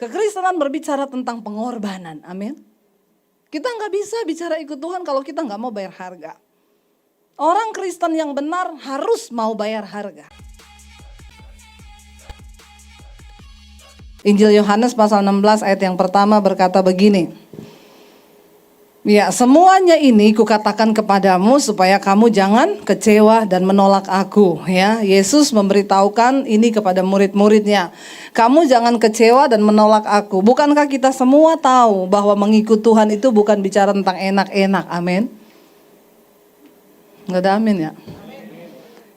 Kekristenan berbicara tentang pengorbanan, amin. Kita nggak bisa bicara ikut Tuhan kalau kita nggak mau bayar harga. Orang Kristen yang benar harus mau bayar harga. Injil Yohanes pasal 16 ayat yang pertama berkata begini. Ya, semuanya ini kukatakan kepadamu supaya kamu jangan kecewa dan menolak aku. Ya, Yesus memberitahukan ini kepada murid-muridnya. Kamu jangan kecewa dan menolak aku. Bukankah kita semua tahu bahwa mengikut Tuhan itu bukan bicara tentang enak-enak, amin? Nggak ada amin ya?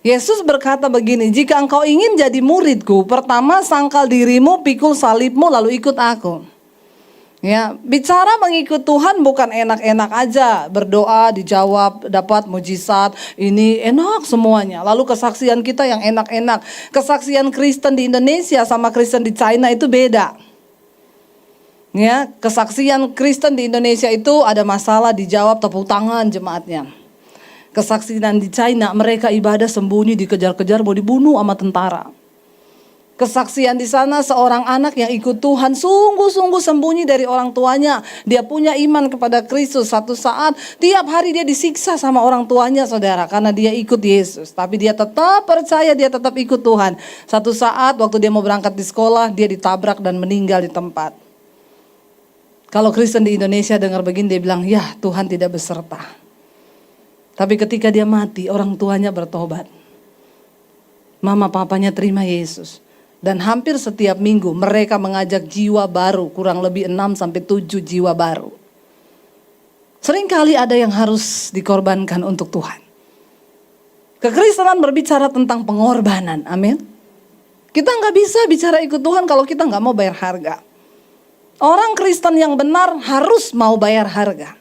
Yesus berkata begini, jika engkau ingin jadi muridku, pertama sangkal dirimu, pikul salibmu, lalu ikut aku. Ya, bicara mengikut Tuhan bukan enak-enak aja, berdoa dijawab, dapat mujizat, ini enak semuanya. Lalu kesaksian kita yang enak-enak. Kesaksian Kristen di Indonesia sama Kristen di China itu beda. Ya, kesaksian Kristen di Indonesia itu ada masalah dijawab tepuk tangan jemaatnya. Kesaksian di China mereka ibadah sembunyi, dikejar-kejar, mau dibunuh sama tentara. Kesaksian di sana seorang anak yang ikut Tuhan sungguh-sungguh sembunyi dari orang tuanya. Dia punya iman kepada Kristus. Satu saat tiap hari dia disiksa sama orang tuanya, saudara, karena dia ikut Yesus. Tapi dia tetap percaya, dia tetap ikut Tuhan. Satu saat waktu dia mau berangkat di sekolah, dia ditabrak dan meninggal di tempat. Kalau Kristen di Indonesia dengar begini, dia bilang, ya Tuhan tidak beserta. Tapi ketika dia mati, orang tuanya bertobat. Mama papanya terima Yesus. Dan hampir setiap minggu mereka mengajak jiwa baru, kurang lebih 6-7 jiwa baru. Seringkali ada yang harus dikorbankan untuk Tuhan. Kekristenan berbicara tentang pengorbanan, amin. Kita nggak bisa bicara ikut Tuhan kalau kita nggak mau bayar harga. Orang Kristen yang benar harus mau bayar harga.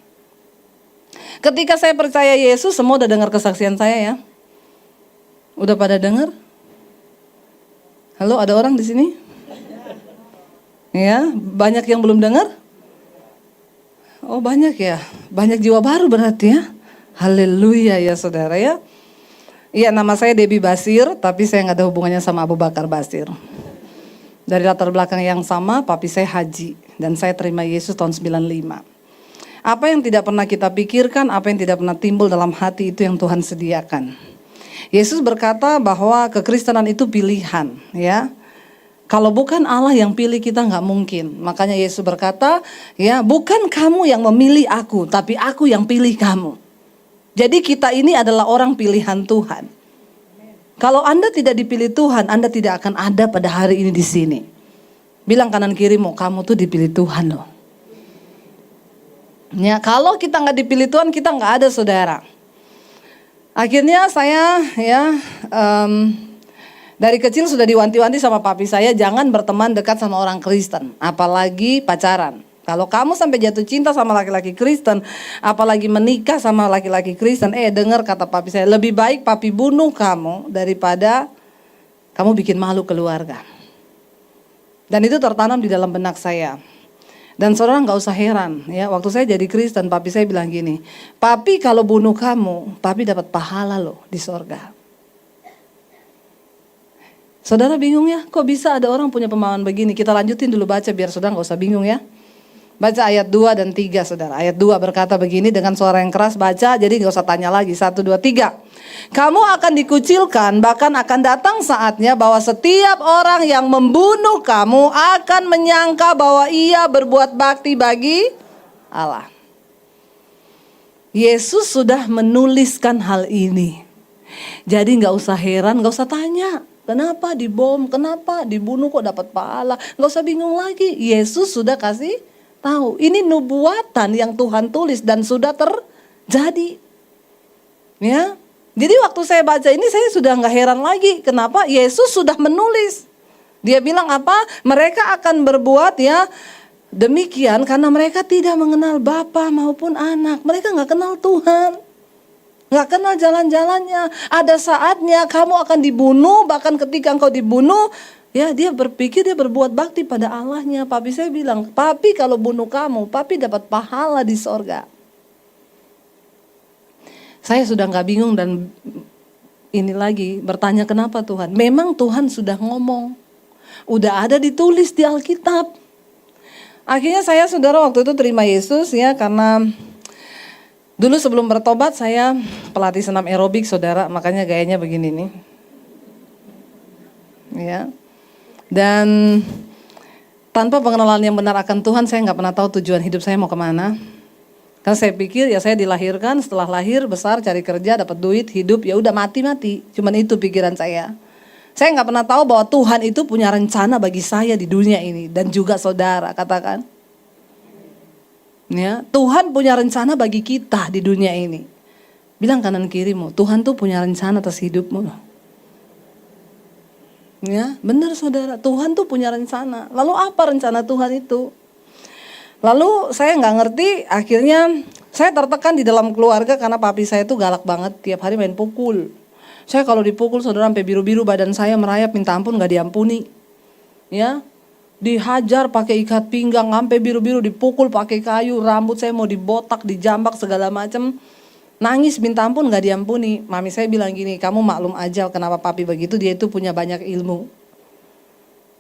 Ketika saya percaya Yesus, semua udah dengar kesaksian saya ya? Udah pada dengar? Halo, ada orang di sini? Ya, banyak yang belum dengar? Oh, banyak ya. Banyak jiwa baru berarti ya. Haleluya ya saudara ya. Iya, nama saya Debbie Basir, tapi saya nggak ada hubungannya sama Abu Bakar Basir. Dari latar belakang yang sama, papi saya haji dan saya terima Yesus tahun 95. Apa yang tidak pernah kita pikirkan, apa yang tidak pernah timbul dalam hati itu yang Tuhan sediakan. Yesus berkata bahwa kekristenan itu pilihan, ya. Kalau bukan Allah yang pilih kita nggak mungkin. Makanya Yesus berkata, ya, bukan kamu yang memilih aku, tapi aku yang pilih kamu. Jadi kita ini adalah orang pilihan Tuhan. Kalau Anda tidak dipilih Tuhan, Anda tidak akan ada pada hari ini di sini. Bilang kanan kirimu, kamu tuh dipilih Tuhan loh. Ya, kalau kita nggak dipilih Tuhan, kita nggak ada saudara. Akhirnya saya dari kecil sudah diwanti-wanti sama papi saya jangan berteman dekat sama orang Kristen, apalagi pacaran. Kalau kamu sampai jatuh cinta sama laki-laki Kristen, apalagi menikah sama laki-laki Kristen, dengar kata papi saya, lebih baik papi bunuh kamu daripada kamu bikin malu keluarga. Dan itu tertanam di dalam benak saya. Dan saudara nggak usah heran ya, waktu saya jadi Kristen papi saya bilang gini, papi kalau bunuh kamu, papi dapat pahala loh di sorga. Saudara bingung ya, kok bisa ada orang punya pemahaman begini? Kita lanjutin dulu baca biar saudara nggak usah bingung ya. Baca ayat 2 dan 3 saudara. Ayat 2 berkata begini dengan suara yang keras, baca jadi nggak usah tanya lagi. 1, 2, 3. Kamu akan dikucilkan, bahkan akan datang saatnya bahwa setiap orang yang membunuh kamu akan menyangka bahwa ia berbuat bakti bagi Allah. Yesus sudah menuliskan hal ini. Jadi nggak usah heran, nggak usah tanya. Kenapa dibom, kenapa dibunuh kok dapat pahala. Nggak usah bingung lagi, Yesus sudah kasih tahu. Ini nubuatan yang Tuhan tulis dan sudah terjadi. Ya. Jadi waktu saya baca ini saya sudah nggak heran lagi. Kenapa? Yesus sudah menulis. Dia bilang apa? Mereka akan berbuat ya demikian karena mereka tidak mengenal Bapa maupun anak. Mereka nggak kenal Tuhan. Nggak kenal jalan-jalannya. Ada saatnya kamu akan dibunuh. Bahkan ketika engkau dibunuh, ya dia berpikir dia berbuat bakti pada Allahnya. Papi saya bilang, papi kalau bunuh kamu, papi dapat pahala di sorga. Saya sudah nggak bingung dan ini lagi bertanya kenapa Tuhan. Memang Tuhan sudah ngomong. Udah ada ditulis di Alkitab. Akhirnya saya saudara waktu itu terima Yesus ya, karena dulu sebelum bertobat saya pelatih senam aerobik saudara, makanya gayanya begini nih. Ya. Dan tanpa pengenalan yang benar akan Tuhan, saya nggak pernah tahu tujuan hidup saya mau kemana. Karena saya pikir ya saya dilahirkan, setelah lahir besar cari kerja, dapat duit, hidup, ya udah mati. Cuman itu pikiran saya. Saya nggak pernah tahu bahwa Tuhan itu punya rencana bagi saya di dunia ini dan juga saudara, katakan. Ya, Tuhan punya rencana bagi kita di dunia ini. Bilang kanan kirimu, Tuhan tuh punya rencana atas hidupmu loh. Ya, benar saudara, Tuhan tuh punya rencana. Lalu apa rencana Tuhan itu? Lalu saya nggak ngerti, akhirnya saya tertekan di dalam keluarga karena papi saya tuh galak banget, tiap hari main pukul. Saya kalau dipukul saudara sampai biru-biru badan saya merayap, minta ampun nggak diampuni. Ya, dihajar pakai ikat pinggang sampai biru-biru, dipukul pakai kayu, rambut saya mau dibotak, dijambak segala macam. Nangis minta ampun nggak diampuni. Mami saya bilang gini, kamu maklum aja kenapa papi begitu, dia itu punya banyak ilmu.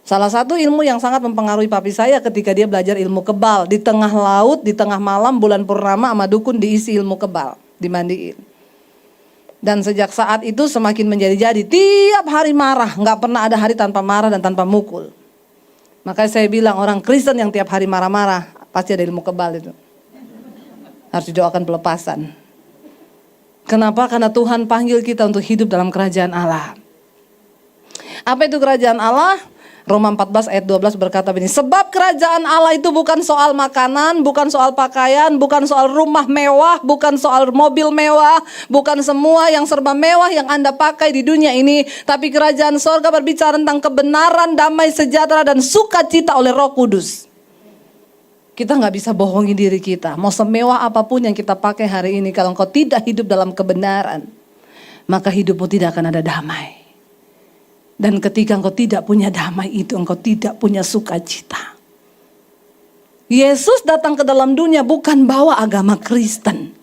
Salah satu ilmu yang sangat mempengaruhi papi saya ketika dia belajar ilmu kebal. Di tengah laut, di tengah malam, bulan purnama sama dukun diisi ilmu kebal, dimandiin. Dan sejak saat itu semakin menjadi-jadi, tiap hari marah, nggak pernah ada hari tanpa marah dan tanpa mukul. Makanya saya bilang orang Kristen yang tiap hari marah-marah, pasti ada ilmu kebal itu. Harus didoakan pelepasan. Kenapa? Karena Tuhan panggil kita untuk hidup dalam kerajaan Allah. Apa itu kerajaan Allah? Roma 14 ayat 12 berkata begini, sebab kerajaan Allah itu bukan soal makanan, bukan soal pakaian, bukan soal rumah mewah, bukan soal mobil mewah, bukan semua yang serba mewah yang Anda pakai di dunia ini, tapi kerajaan sorga berbicara tentang kebenaran, damai sejahtera dan sukacita oleh Roh Kudus. Kita nggak bisa bohongi diri kita, mau semewah apapun yang kita pakai hari ini, kalau engkau tidak hidup dalam kebenaran, maka hidupmu tidak akan ada damai. Dan ketika engkau tidak punya damai itu, engkau tidak punya sukacita. Yesus datang ke dalam dunia bukan bawa agama Kristen.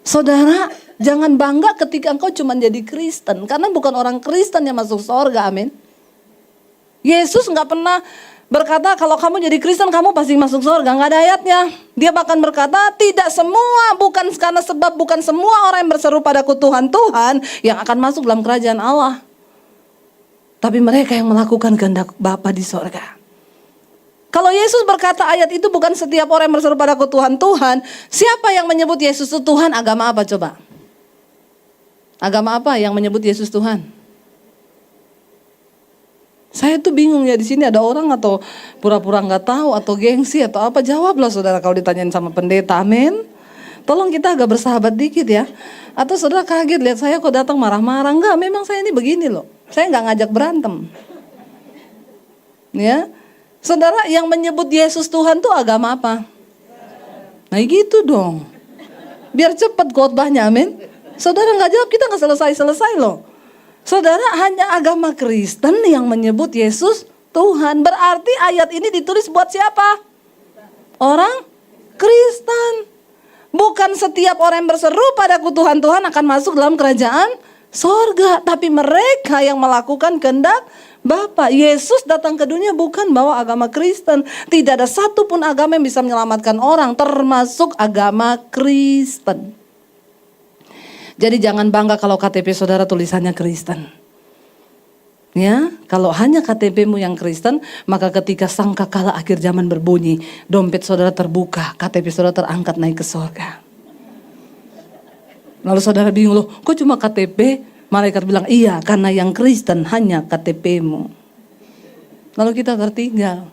Saudara, jangan bangga ketika engkau cuma jadi Kristen. Karena bukan orang Kristen yang masuk surga, amin. Yesus gak pernah berkata kalau kamu jadi Kristen kamu pasti masuk surga. Gak ada ayatnya. Dia bahkan berkata tidak semua, bukan karena sebab bukan semua orang yang berseru padaku Tuhan, Tuhan yang akan masuk dalam kerajaan Allah. Tapi mereka yang melakukan kehendak Bapa di sorga. Kalau Yesus berkata ayat itu bukan setiap orang yang berseru padaku Tuhan, Tuhan. Siapa yang menyebut Yesus itu Tuhan? Agama apa coba? Agama apa yang menyebut Yesus Tuhan? Saya tuh bingung ya, di sini ada orang atau pura-pura nggak tahu atau gengsi atau apa? Jawablah saudara kalau ditanyain sama pendeta, amin. Tolong kita agak bersahabat dikit ya. Atau saudara kaget lihat saya kok datang marah-marah. Enggak, memang saya ini begini loh. Saya nggak ngajak berantem. Ya, saudara yang menyebut Yesus Tuhan tuh agama apa? Nah gitu dong. Biar cepat khotbahnya, amin. Saudara nggak jawab kita nggak selesai loh. Saudara hanya agama Kristen yang menyebut Yesus Tuhan. Berarti ayat ini ditulis buat siapa? Orang Kristen. Bukan setiap orang yang berseru padaku Tuhan, Tuhan akan masuk dalam kerajaan sorga. Tapi mereka yang melakukan kehendak Bapa. Yesus datang ke dunia bukan bawa agama Kristen. Tidak ada satupun agama yang bisa menyelamatkan orang, termasuk agama Kristen. Jadi jangan bangga kalau KTP saudara tulisannya Kristen. Ya, kalau hanya KTP-mu yang Kristen, maka ketika sangkakala akhir zaman berbunyi, dompet saudara terbuka, KTP saudara terangkat naik ke surga. Lalu saudara bingung, loh kok cuma KTP? Malaikat bilang, iya karena yang Kristen hanya KTP-mu. Lalu kita tertinggal.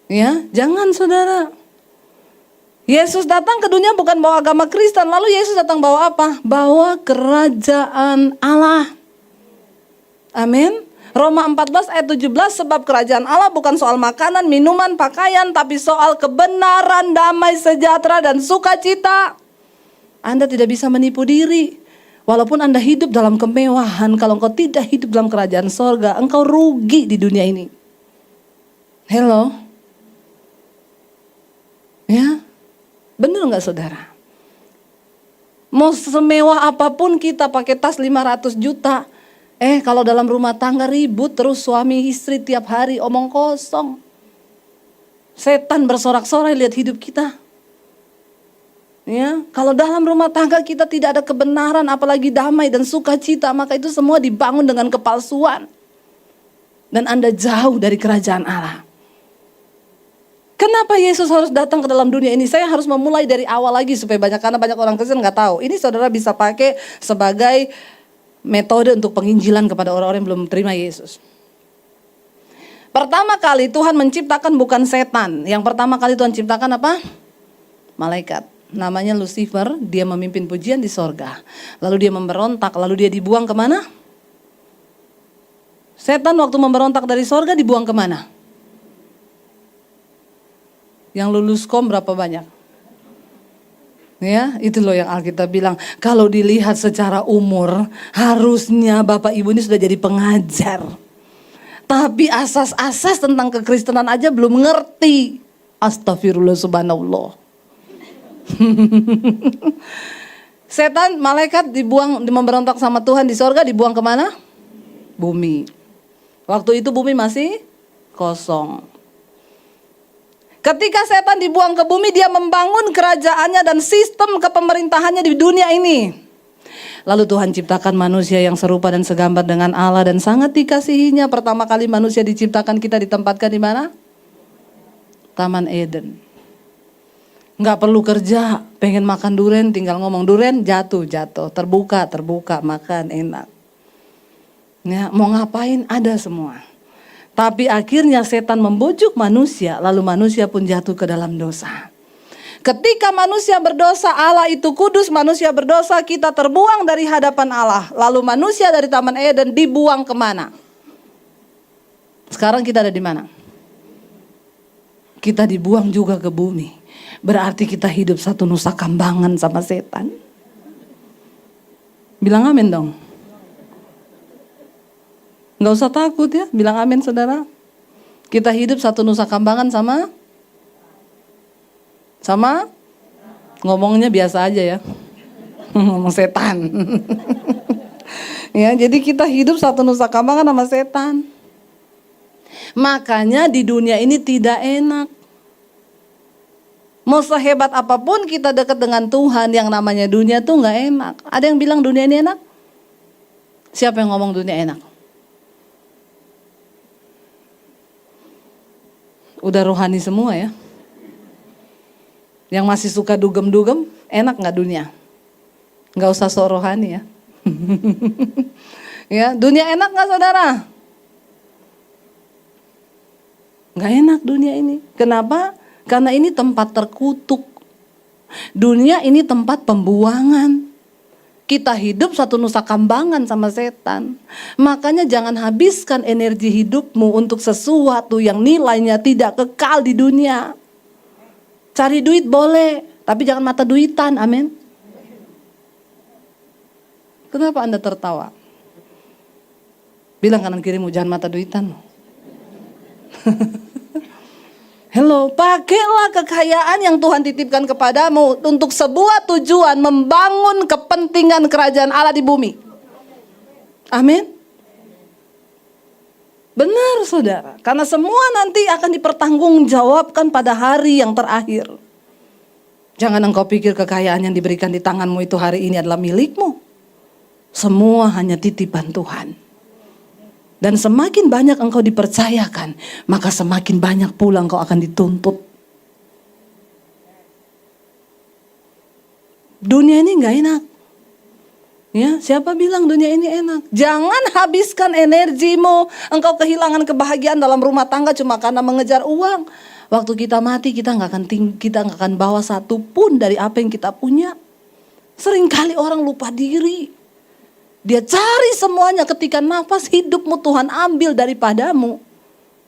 Ya, jangan saudara. Yesus datang ke dunia bukan bawa agama Kristen, lalu Yesus datang bawa apa? Bawa kerajaan Allah. Amin. Roma 14 ayat 17, sebab kerajaan Allah bukan soal makanan, minuman, pakaian, tapi soal kebenaran, damai sejahtera dan sukacita. Anda tidak bisa menipu diri. Walaupun Anda hidup dalam kemewahan, kalau engkau tidak hidup dalam kerajaan sorga, engkau rugi di dunia ini. Hello. Ya, benar nggak saudara? Mau semewah apapun kita pakai tas 500 juta. Kalau dalam rumah tangga ribut terus suami istri tiap hari omong kosong. Setan bersorak-sorai lihat hidup kita. Ya, kalau dalam rumah tangga kita tidak ada kebenaran, apalagi damai dan sukacita, maka itu semua dibangun dengan kepalsuan. Dan Anda jauh dari kerajaan Allah. Kenapa Yesus harus datang ke dalam dunia ini? Saya harus memulai dari awal lagi karena banyak orang Kristen nggak tahu. Ini saudara bisa pakai sebagai metode untuk penginjilan kepada orang-orang yang belum terima Yesus. Pertama kali Tuhan menciptakan bukan setan. Yang pertama kali Tuhan ciptakan apa? Malaikat. Namanya Lucifer, dia memimpin pujian di sorga. Lalu dia memberontak, lalu dia dibuang kemana? Setan waktu memberontak dari sorga dibuang kemana? Yang lulus kom berapa banyak? Ya, itu loh yang Alkitab bilang. Kalau dilihat secara umur, harusnya Bapak Ibu ini sudah jadi pengajar. Tapi asas-asas tentang kekristenan aja belum ngerti. Astagfirullah subhanallah. Setan, malaikat dibuang, memberontak sama Tuhan di sorga, dibuang kemana? Bumi. Waktu itu bumi masih kosong. Ketika setan dibuang ke bumi, dia membangun kerajaannya dan sistem kepemerintahannya di dunia ini. Lalu Tuhan ciptakan manusia yang serupa dan segambar dengan Allah dan sangat dikasihinya. Pertama kali manusia diciptakan, kita ditempatkan di mana? Taman Eden. Nggak perlu kerja, pengen makan durian, tinggal ngomong durian, jatuh, terbuka, makan enak. Ya, mau ngapain ada semua. Tapi akhirnya setan membujuk manusia, lalu manusia pun jatuh ke dalam dosa. Ketika manusia berdosa, Allah itu kudus, manusia berdosa, kita terbuang dari hadapan Allah. Lalu manusia dari Taman Eden dibuang kemana? Sekarang kita ada di mana? Kita dibuang juga ke bumi. Berarti kita hidup satu nusa kambangan sama setan. Bilang amin dong. Gak usah takut ya, bilang amin saudara. Kita hidup satu nusa kambangan sama ngomongnya biasa aja ya. Ngomong setan. Ya, jadi kita hidup satu nusa kambangan sama setan. Makanya di dunia ini tidak enak. Mau sehebat apapun kita dekat dengan Tuhan, yang namanya dunia tuh gak enak. Ada yang bilang dunia ini enak? Siapa yang ngomong dunia enak? Udah rohani semua ya. Yang masih suka dugem-dugem, enak gak dunia? Gak usah sok rohani ya. Ya, dunia enak gak saudara? Gak enak dunia ini. Kenapa? Karena ini tempat terkutuk. Dunia ini tempat pembuangan. Kita hidup satu nusa kambangan sama setan. Makanya jangan habiskan energi hidupmu untuk sesuatu yang nilainya tidak kekal di dunia. Cari duit boleh, tapi jangan mata duitan, amin. Kenapa Anda tertawa? Bilang kanan kirimu, jangan mata duitan. Hello, pakailah kekayaan yang Tuhan titipkan kepadamu untuk sebuah tujuan membangun kepentingan kerajaan Allah di bumi. Amin. Benar saudara, karena semua nanti akan dipertanggungjawabkan pada hari yang terakhir. Jangan engkau pikir kekayaan yang diberikan di tanganmu itu hari ini adalah milikmu. Semua hanya titipan Tuhan. Dan semakin banyak engkau dipercayakan, maka semakin banyak pula engkau akan dituntut. Dunia ini gak enak. Ya, siapa bilang dunia ini enak? Jangan habiskan energimu, engkau kehilangan kebahagiaan dalam rumah tangga cuma karena mengejar uang. Waktu kita mati kita gak akan bawa satu pun dari apa yang kita punya. Seringkali orang lupa diri. Dia cari semuanya, ketika nafas hidupmu Tuhan ambil daripadamu.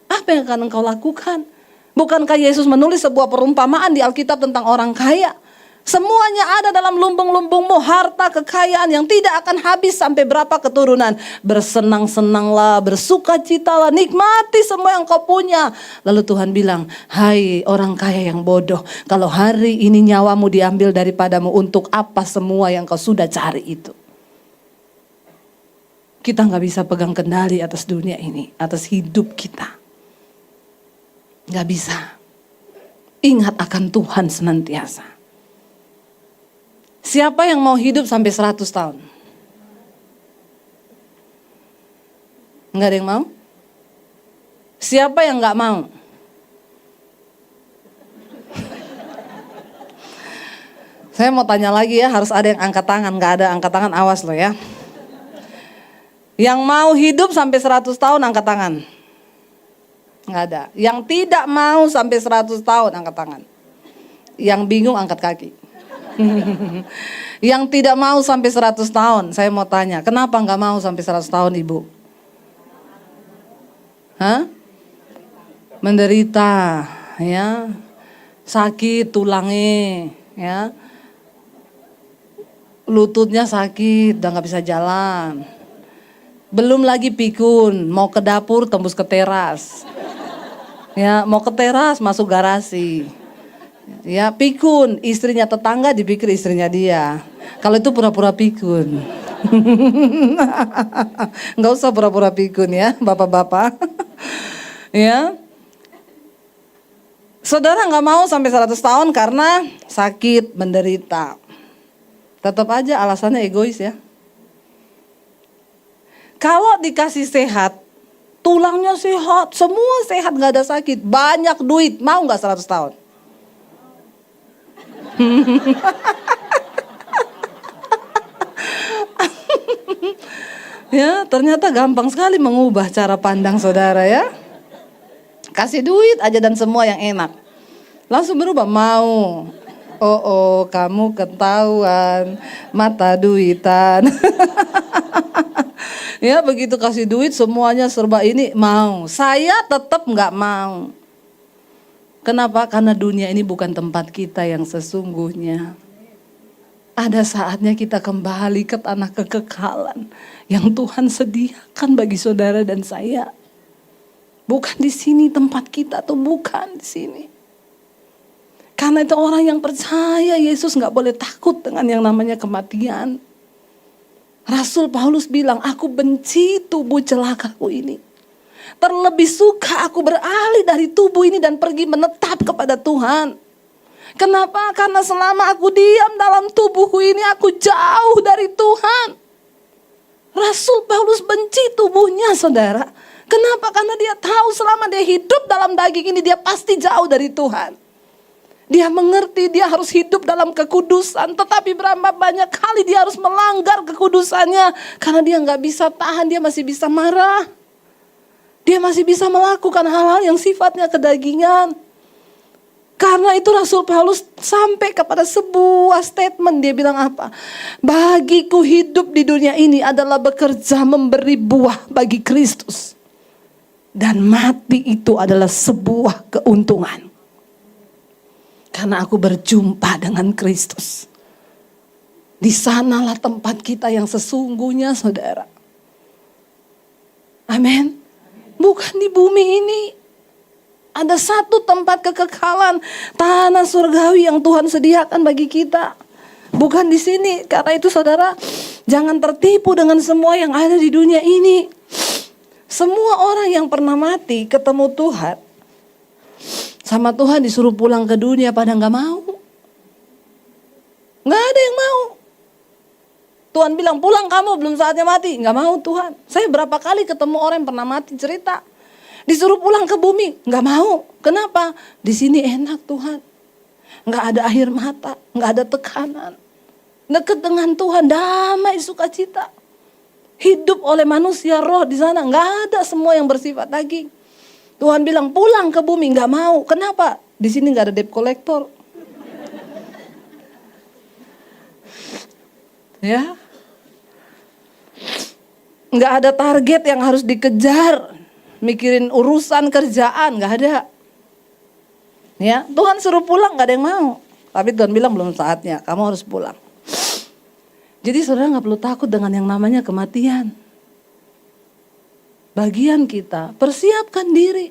Apa yang akan engkau lakukan? Bukankah Yesus menulis sebuah perumpamaan di Alkitab tentang orang kaya? Semuanya ada dalam lumbung-lumbungmu, harta kekayaan yang tidak akan habis sampai berapa keturunan. Bersenang-senanglah, bersukacitalah, nikmati semua yang kau punya. Lalu Tuhan bilang, hai orang kaya yang bodoh, kalau hari ini nyawamu diambil daripadamu, untuk apa semua yang kau sudah cari itu? Kita gak bisa pegang kendali atas dunia ini, atas hidup kita. Gak bisa. Ingat akan Tuhan senantiasa. Siapa yang mau hidup sampai 100 tahun? Enggak ada yang mau? Siapa yang enggak mau? Saya mau tanya lagi ya, harus ada yang angkat tangan. Enggak ada angkat tangan, awas loh ya. Yang mau hidup sampai 100 tahun angkat tangan. Enggak ada. Yang tidak mau sampai 100 tahun angkat tangan. Yang bingung angkat kaki. Yang tidak mau sampai 100 tahun, saya mau tanya, kenapa enggak mau sampai 100 tahun Ibu? Hah? Menderita, ya. Sakit tulangnya, ya. Lututnya sakit, udah nggak bisa jalan. Belum lagi pikun, mau ke dapur tembus ke teras. Ya, mau ke teras masuk garasi. Ya, pikun, istrinya tetangga dipikir istrinya dia. Kalau itu pura-pura pikun. Nggak usah pura-pura pikun ya, bapak-bapak. Ya. Saudara nggak mau sampai 100 tahun karena sakit, menderita. Tetap aja alasannya egois ya. Kalau dikasih sehat, tulangnya sehat, semua sehat, nggak ada sakit, banyak duit, mau nggak 100 tahun? Ya, ternyata gampang sekali mengubah cara pandang saudara ya. Kasih duit aja dan semua yang enak. Langsung berubah, mau. Oh, kamu ketahuan mata duitan. Ya, begitu kasih duit semuanya serba ini mau. Saya tetap nggak mau. Kenapa? Karena dunia ini bukan tempat kita yang sesungguhnya. Ada saatnya kita kembali ke tanah kekekalan yang Tuhan sediakan bagi saudara dan saya. Bukan di sini tempat kita tuh, bukan di sini. Karena itu orang yang percaya Yesus nggak boleh takut dengan yang namanya kematian. Rasul Paulus bilang, aku benci tubuh celakaku ini. Terlebih suka aku beralih dari tubuh ini dan pergi menetap kepada Tuhan. Kenapa? Karena selama aku diam dalam tubuhku ini, aku jauh dari Tuhan. Rasul Paulus benci tubuhnya, saudara. Kenapa? Karena dia tahu selama dia hidup dalam daging ini, dia pasti jauh dari Tuhan. Dia mengerti dia harus hidup dalam kekudusan. Tetapi berapa banyak kali dia harus melanggar kekudusannya. Karena dia gak bisa tahan, dia masih bisa marah. Dia masih bisa melakukan hal-hal yang sifatnya kedagingan. Karena itu Rasul Paulus sampai kepada sebuah statement. Dia bilang apa? Bagiku hidup di dunia ini adalah bekerja memberi buah bagi Kristus. Dan mati itu adalah sebuah keuntungan. Karena aku berjumpa dengan Kristus. Di sanalah tempat kita yang sesungguhnya, saudara. Amin. Bukan di bumi ini. Ada satu tempat kekekalan, tanah surgawi yang Tuhan sediakan bagi kita. Bukan di sini. Karena itu saudara, jangan tertipu dengan semua yang ada di dunia ini. Semua orang yang pernah mati ketemu Tuhan, sama Tuhan disuruh pulang ke dunia pada gak mau. Gak ada yang mau. Tuhan bilang pulang kamu, belum saatnya mati. Gak mau Tuhan. Saya berapa kali ketemu orang yang pernah mati cerita. Disuruh pulang ke bumi, gak mau. Kenapa? Di sini enak Tuhan. Gak ada air mata, gak ada tekanan. Dekat dengan Tuhan, damai, sukacita. Hidup oleh manusia roh di sana, gak ada semua yang bersifat daging. Tuhan bilang pulang ke bumi, gak mau. Kenapa? Di sini gak ada debt collector. Ya, gak ada target yang harus dikejar. Mikirin urusan kerjaan, gak ada. Ya, Tuhan suruh pulang, gak ada yang mau. Tapi Tuhan bilang belum saatnya, kamu harus pulang. Jadi saudara gak perlu takut dengan yang namanya kematian. Bagian kita, persiapkan diri.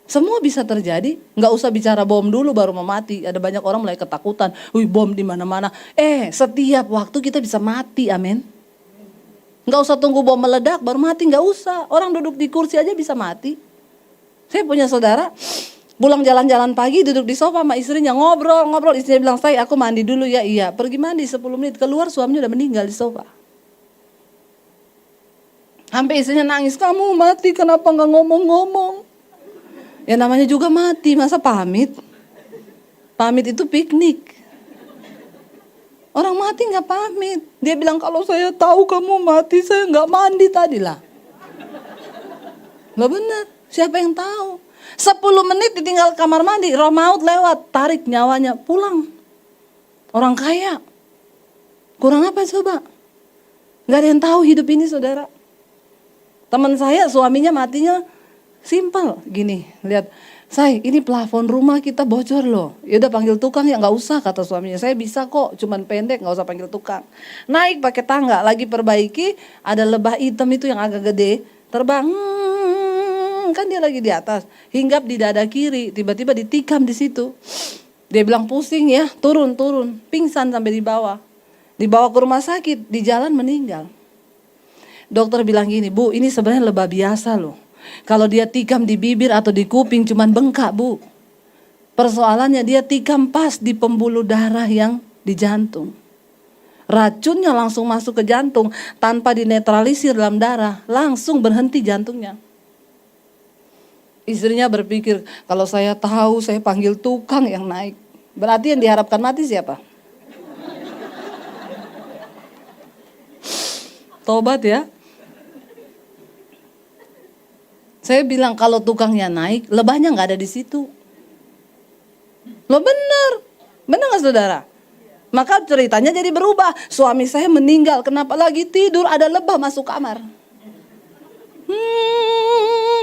Semua bisa terjadi, gak usah bicara bom dulu baru mau mati. Ada banyak orang mulai ketakutan, wih bom di mana-mana. Setiap waktu kita bisa mati, amin. Gak usah tunggu bom meledak baru mati, gak usah. Orang duduk di kursi aja bisa mati. Saya punya saudara, Pulang jalan-jalan pagi, duduk di sofa sama istrinya, ngobrol. Istrinya bilang, "Say, aku mandi dulu ya." Iya, pergi mandi 10 menit, keluar suaminya udah meninggal di sofa. Sampai istrinya nangis, "Kamu mati, kenapa gak ngomong-ngomong?" Ya namanya juga mati, masa pamit? Pamit itu piknik. Orang mati gak pamit. Dia bilang, "Kalau saya tahu kamu mati, saya gak mandi tadi lah." Lah bener, siapa yang tahu? 10 menit ditinggal kamar mandi, roh maut lewat, tarik nyawanya, pulang. Orang kaya. Kurang apa coba? Gak ada yang tahu hidup ini, saudara. Teman saya suaminya matinya simpel gini, lihat, "Say, ini plafon rumah kita bocor loh." Ya udah panggil tukang ya, nggak usah kata suaminya. "Saya bisa kok, cuman pendek, nggak usah panggil tukang." Naik pakai tangga, lagi perbaiki, ada lebah hitam itu yang agak gede, terbang, kan dia lagi di atas, hinggap di dada kiri, tiba-tiba ditikam di situ. Dia bilang pusing ya, turun, pingsan sampai di bawah. Dibawa ke rumah sakit, di jalan meninggal. Dokter bilang gini, "Bu, ini sebenarnya lebah biasa loh. Kalau dia tikam di bibir atau di kuping cuman bengkak, Bu. Persoalannya dia tikam pas di pembuluh darah yang di jantung. Racunnya langsung masuk ke jantung tanpa dinetralisir dalam darah, langsung berhenti jantungnya." Istrinya berpikir, kalau saya tahu saya panggil tukang yang naik. Berarti yang diharapkan mati siapa? Tobat ya. Saya bilang kalau tukangnya naik, lebahnya nggak ada di situ. Loh bener nggak saudara? Maka ceritanya jadi berubah. Suami saya meninggal, kenapa lagi tidur ada lebah masuk kamar.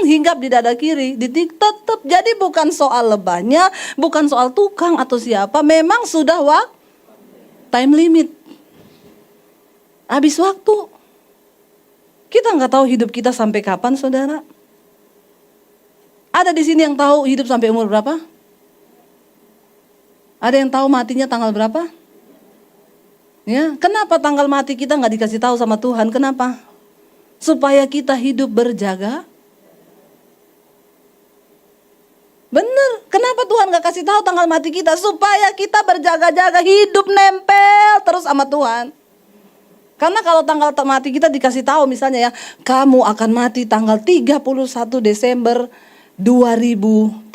Hinggap di dada kiri, tetap. Jadi bukan soal lebahnya, bukan soal tukang atau siapa, memang sudah time limit. Habis waktu. Kita nggak tahu hidup kita sampai kapan, saudara. Ada di sini yang tahu hidup sampai umur berapa? Ada yang tahu matinya tanggal berapa? Ya, kenapa tanggal mati kita nggak dikasih tahu sama Tuhan? Kenapa? Supaya kita hidup berjaga. Bener, kenapa Tuhan gak kasih tahu tanggal mati kita? Supaya kita berjaga-jaga, hidup nempel terus sama Tuhan. Karena kalau tanggal mati kita dikasih tahu misalnya ya, kamu akan mati tanggal 31 Desember 2030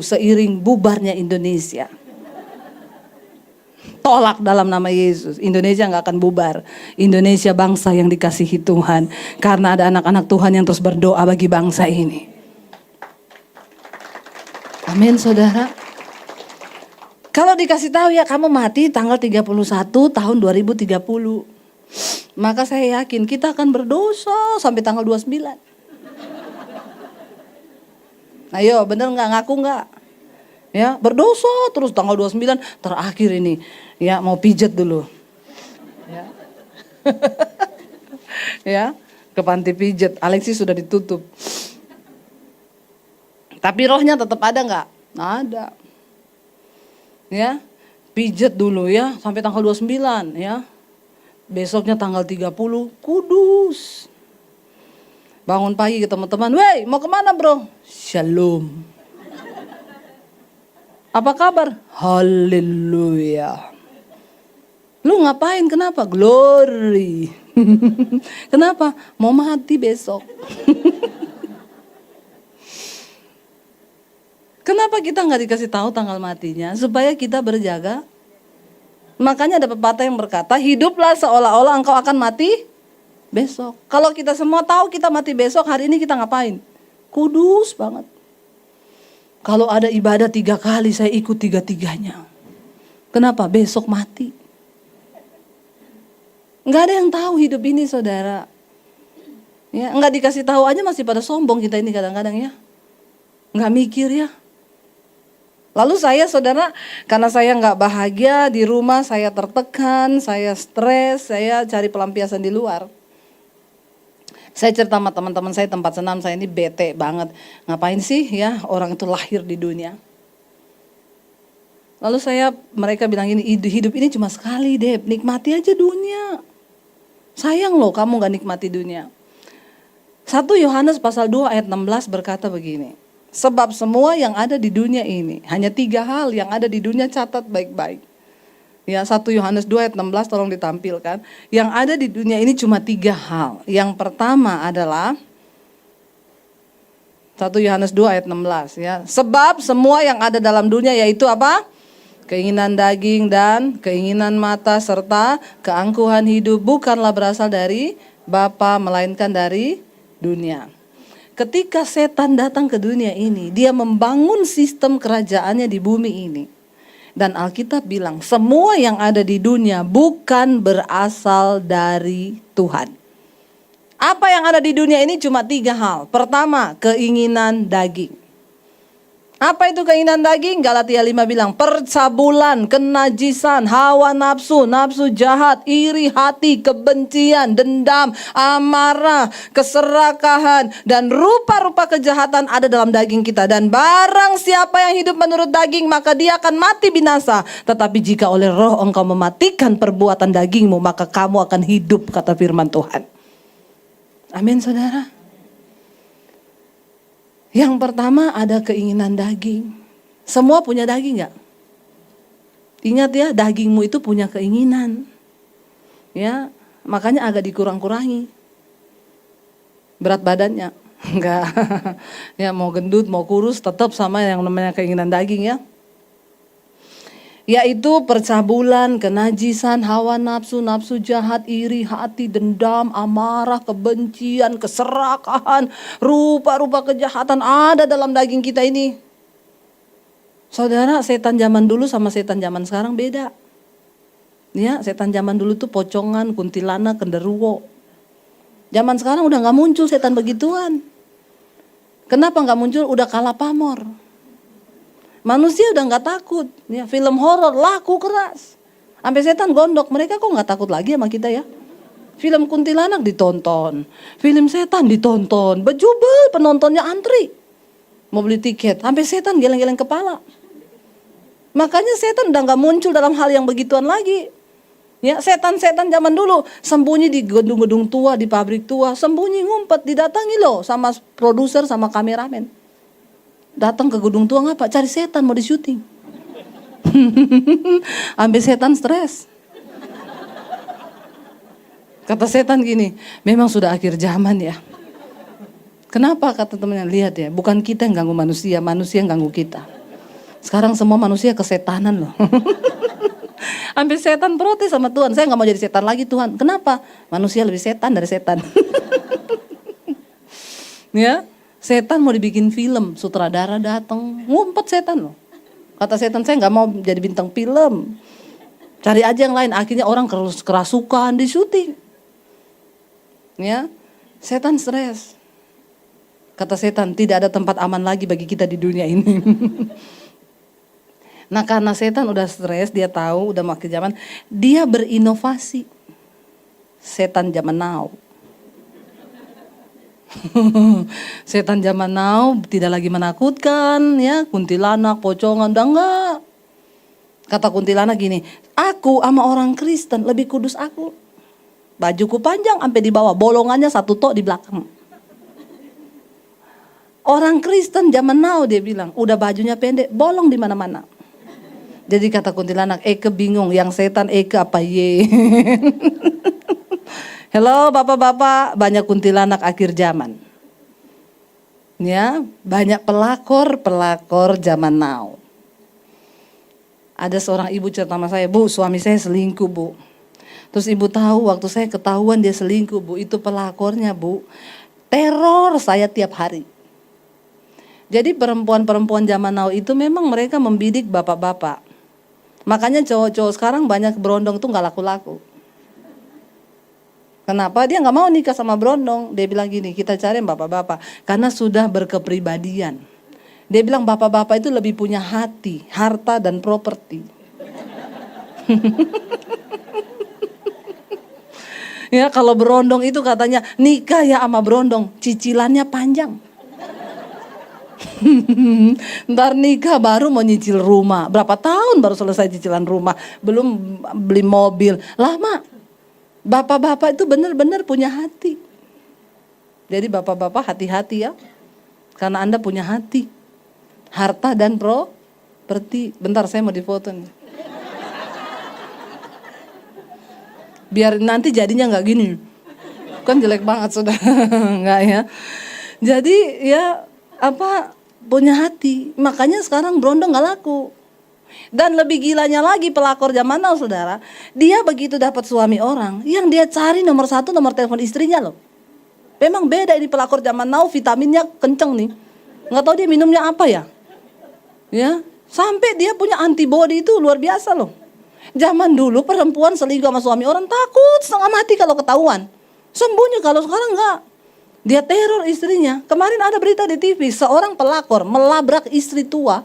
seiring bubarnya Indonesia. Tolak dalam nama Yesus, Indonesia gak akan bubar. Indonesia bangsa yang dikasihi Tuhan. Karena ada anak-anak Tuhan yang terus berdoa bagi bangsa ini. Amin, saudara. Kalau dikasih tahu ya kamu mati tanggal 31 tahun 2030. Maka saya yakin kita akan berdosa sampai tanggal 29. Ayo, bener nggak, ngaku nggak? Ya, berdosa terus tanggal 29 terakhir ini. Ya, mau pijet dulu. Ya. Ya, ke panti pijet. Alexis sudah ditutup. Tapi rohnya tetap ada nggak? Ada. Ya, pijet dulu ya sampai tanggal 29 ya. Besoknya tanggal 30 kudus. Bangun pagi ke teman-teman, "Wey, mau kemana bro?" "Shalom." "Apa kabar?" "Haleluya." "Lu ngapain? Kenapa?" "Glory." "Kenapa?" "Mau mati besok." Kenapa kita nggak dikasih tahu tanggal matinya? Supaya kita berjaga. Makanya ada pepatah yang berkata, hiduplah seolah-olah engkau akan mati besok. Kalau kita semua tahu kita mati besok, hari ini kita ngapain? Kudus banget. Kalau ada ibadah 3 kali, saya ikut 3-3-nya. Kenapa? Besok mati. Nggak ada yang tahu hidup ini, saudara. Ya, nggak dikasih tahu aja masih pada sombong kita ini kadang-kadang ya. Nggak mikir ya. Lalu saya, saudara, karena saya nggak bahagia di rumah, saya tertekan, saya stres, saya cari pelampiasan di luar. Saya cerita sama teman-teman saya, tempat senam saya ini bete banget. Ngapain sih ya orang itu lahir di dunia? Lalu mereka bilang gini, hidup ini cuma sekali deh, nikmati aja dunia. Sayang loh kamu gak nikmati dunia. 1 Yohanes pasal 2 ayat 16 berkata begini. Sebab semua yang ada di dunia ini, hanya 3 hal yang ada di dunia, catat baik-baik. Ya, 1 Yohanes 2 ayat 16 tolong ditampilkan. Yang ada di dunia ini cuma 3 hal. Yang pertama adalah 1 Yohanes 2 ayat 16 ya. Sebab semua yang ada dalam dunia yaitu apa? Keinginan daging dan keinginan mata serta keangkuhan hidup bukanlah berasal dari Bapa melainkan dari dunia. Ketika setan datang ke dunia ini, dia membangun sistem kerajaannya di bumi ini. Dan Alkitab bilang, semua yang ada di dunia bukan berasal dari Tuhan. Apa yang ada di dunia ini cuma 3 hal. Pertama, keinginan daging. Apa itu keinginan daging? Galatia 5 bilang, percabulan, kenajisan, hawa nafsu, nafsu jahat, iri hati, kebencian, dendam, amarah, keserakahan, dan rupa-rupa kejahatan ada dalam daging kita. Dan barang siapa yang hidup menurut daging, maka dia akan mati binasa. Tetapi jika oleh roh engkau mematikan perbuatan dagingmu, maka kamu akan hidup, kata firman Tuhan. Amin, saudara. Yang pertama ada keinginan daging. Semua punya daging gak? Ingat ya, dagingmu itu punya keinginan. Ya, makanya agak dikurang-kurangi berat badannya. Enggak. Ya, mau gendut, mau kurus, tetap sama yang namanya keinginan daging ya. Yaitu percabulan, kenajisan, hawa nafsu, nafsu jahat, iri hati, dendam, amarah, kebencian, keserakahan, rupa-rupa kejahatan ada dalam daging kita ini. Saudara, setan zaman dulu sama setan zaman sekarang beda. Ya, setan zaman dulu tuh pocongan, kuntilanak, genderuwo. Zaman sekarang udah gak muncul setan begituan. Kenapa gak muncul? Udah kalah pamor. Manusia udah gak takut ya, film horor laku keras. Sampai setan gondok, mereka kok gak takut lagi sama kita ya. Film kuntilanak ditonton, film setan ditonton, bejubel penontonnya antri. Mau beli tiket, sampai setan geleng-geleng kepala. Makanya setan udah gak muncul dalam hal yang begituan lagi. Ya, setan-setan zaman dulu sembunyi di gedung-gedung tua, di pabrik tua, sembunyi ngumpet, didatangi loh sama produser sama kameramen. Datang ke gedung tua ngapa? Cari setan mau di syuting. Ambil setan stres. Kata setan gini, memang sudah akhir zaman ya. Kenapa kata temannya? Lihat ya, bukan kita yang ganggu manusia, manusia yang ganggu kita. Sekarang semua manusia kesetanan loh. Ambil setan protes sama Tuhan, saya gak mau jadi setan lagi Tuhan. Kenapa? Manusia lebih setan dari setan. Ya. Setan mau dibikin film, sutradara datang, ngumpet setan loh. Kata setan, saya gak mau jadi bintang film. Cari aja yang lain, akhirnya orang kerasukan di syuting. Ya, setan stres. Kata setan, tidak ada tempat aman lagi bagi kita di dunia ini. Nah karena setan udah stres, dia tahu udah makin zaman, dia berinovasi. Setan zaman now. Setan zaman now tidak lagi menakutkan ya, kuntilanak, pocongan, udah enggak. Kata kuntilanak gini, aku sama orang Kristen lebih kudus aku. Bajuku panjang sampai di bawah, bolongannya 1 tok di belakang. Orang Kristen zaman now dia bilang, udah bajunya pendek, bolong di mana-mana. Jadi kata kuntilanak, Eke bingung, yang setan Eke apa ye? Halo bapak-bapak, banyak kuntilanak akhir zaman. Ya, banyak pelakor zaman now. Ada seorang ibu cerita sama saya, Bu, suami saya selingkuh, Bu. Terus ibu tahu waktu saya ketahuan dia selingkuh, Bu, itu pelakornya, Bu. Teror saya tiap hari. Jadi perempuan-perempuan zaman now itu memang mereka membidik bapak-bapak. Makanya cowok-cowok sekarang banyak berondong tuh gak laku-laku. Kenapa? Dia gak mau nikah sama berondong. Dia bilang gini, kita cari bapak-bapak. Karena sudah berkepribadian. Dia bilang bapak-bapak itu lebih punya hati, harta dan properti. Ya kalau berondong itu katanya nikah ya sama berondong, cicilannya panjang. Ntar nikah baru mau nyicil rumah. Berapa tahun baru selesai cicilan rumah, belum beli mobil. Lama. Bapak-bapak itu benar-benar punya hati. Jadi bapak-bapak hati-hati ya. Karena Anda punya hati. harta dan properti. Bentar, saya mau difoto nih. Biar nanti jadinya nggak gini. Kan jelek banget sudah. Enggak ya. Jadi ya punya hati. Makanya sekarang berondong nggak laku. Dan lebih gilanya lagi pelakor zaman now saudara. Dia begitu dapat suami orang, yang dia cari nomor 1 nomor telepon istrinya loh. Memang beda ini pelakor zaman now, vitaminnya kenceng nih. Nggak tahu dia minumnya apa ya. Ya, sampai dia punya antibody itu luar biasa loh. Zaman dulu perempuan selingkuh sama suami orang takut setengah mati kalau ketahuan. Sembunyi, kalau sekarang enggak. Dia teror istrinya. Kemarin ada berita di TV, seorang pelakor melabrak istri tua.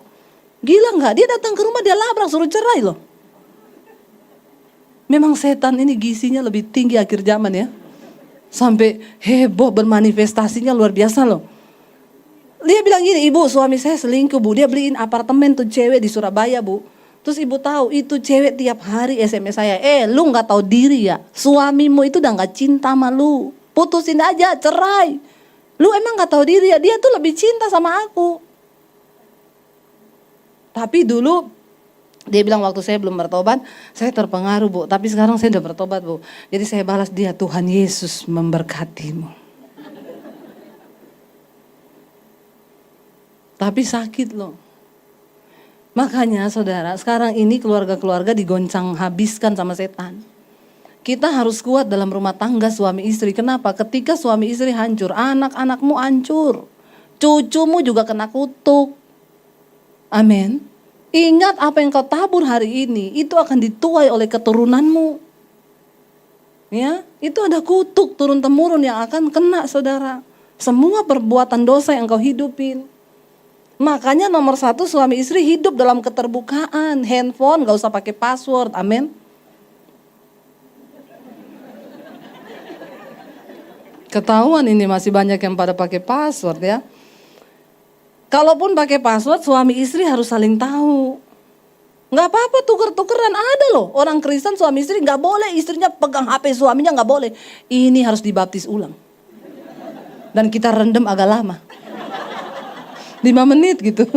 Gila enggak? Dia datang ke rumah, dia labrak, suruh cerai loh. Memang setan ini gisinya lebih tinggi akhir zaman ya. Sampai heboh bermanifestasinya luar biasa loh. Dia bilang gini, ibu suami saya selingkuh bu. Dia beliin apartemen tuh cewek di Surabaya bu. Terus ibu tahu itu cewek tiap hari SMS saya. Lu gak tahu diri ya. Suamimu itu udah gak cinta sama lu. Putusin aja, cerai. Lu emang gak tahu diri ya. Dia tuh lebih cinta sama aku. Tapi dulu dia bilang waktu saya belum bertobat, saya terpengaruh bu. Tapi sekarang saya udah bertobat bu. Jadi saya balas dia, Tuhan Yesus memberkatimu. Tapi sakit loh. Makanya saudara, sekarang ini keluarga-keluarga digoncang habiskan sama setan. Kita harus kuat dalam rumah tangga suami istri. Kenapa? Ketika suami istri hancur, anak-anakmu hancur. Cucumu juga kena kutuk. Amin. Ingat apa yang kau tabur hari ini, itu akan dituai oleh keturunanmu. Ya, itu ada kutuk turun-temurun yang akan kena saudara. Semua perbuatan dosa yang kau hidupin. Makanya nomor 1 suami istri hidup dalam keterbukaan. Handphone gak usah pakai password, amin. Ketahuan ini masih banyak yang pada pakai password ya. Kalaupun pakai password, suami istri harus saling tahu. Gak apa-apa tuker-tukeran, ada loh. Orang Kristen suami istri gak boleh istrinya pegang HP suaminya, gak boleh. Ini harus dibaptis ulang. Dan kita rendam agak lama. 5 menit gitu.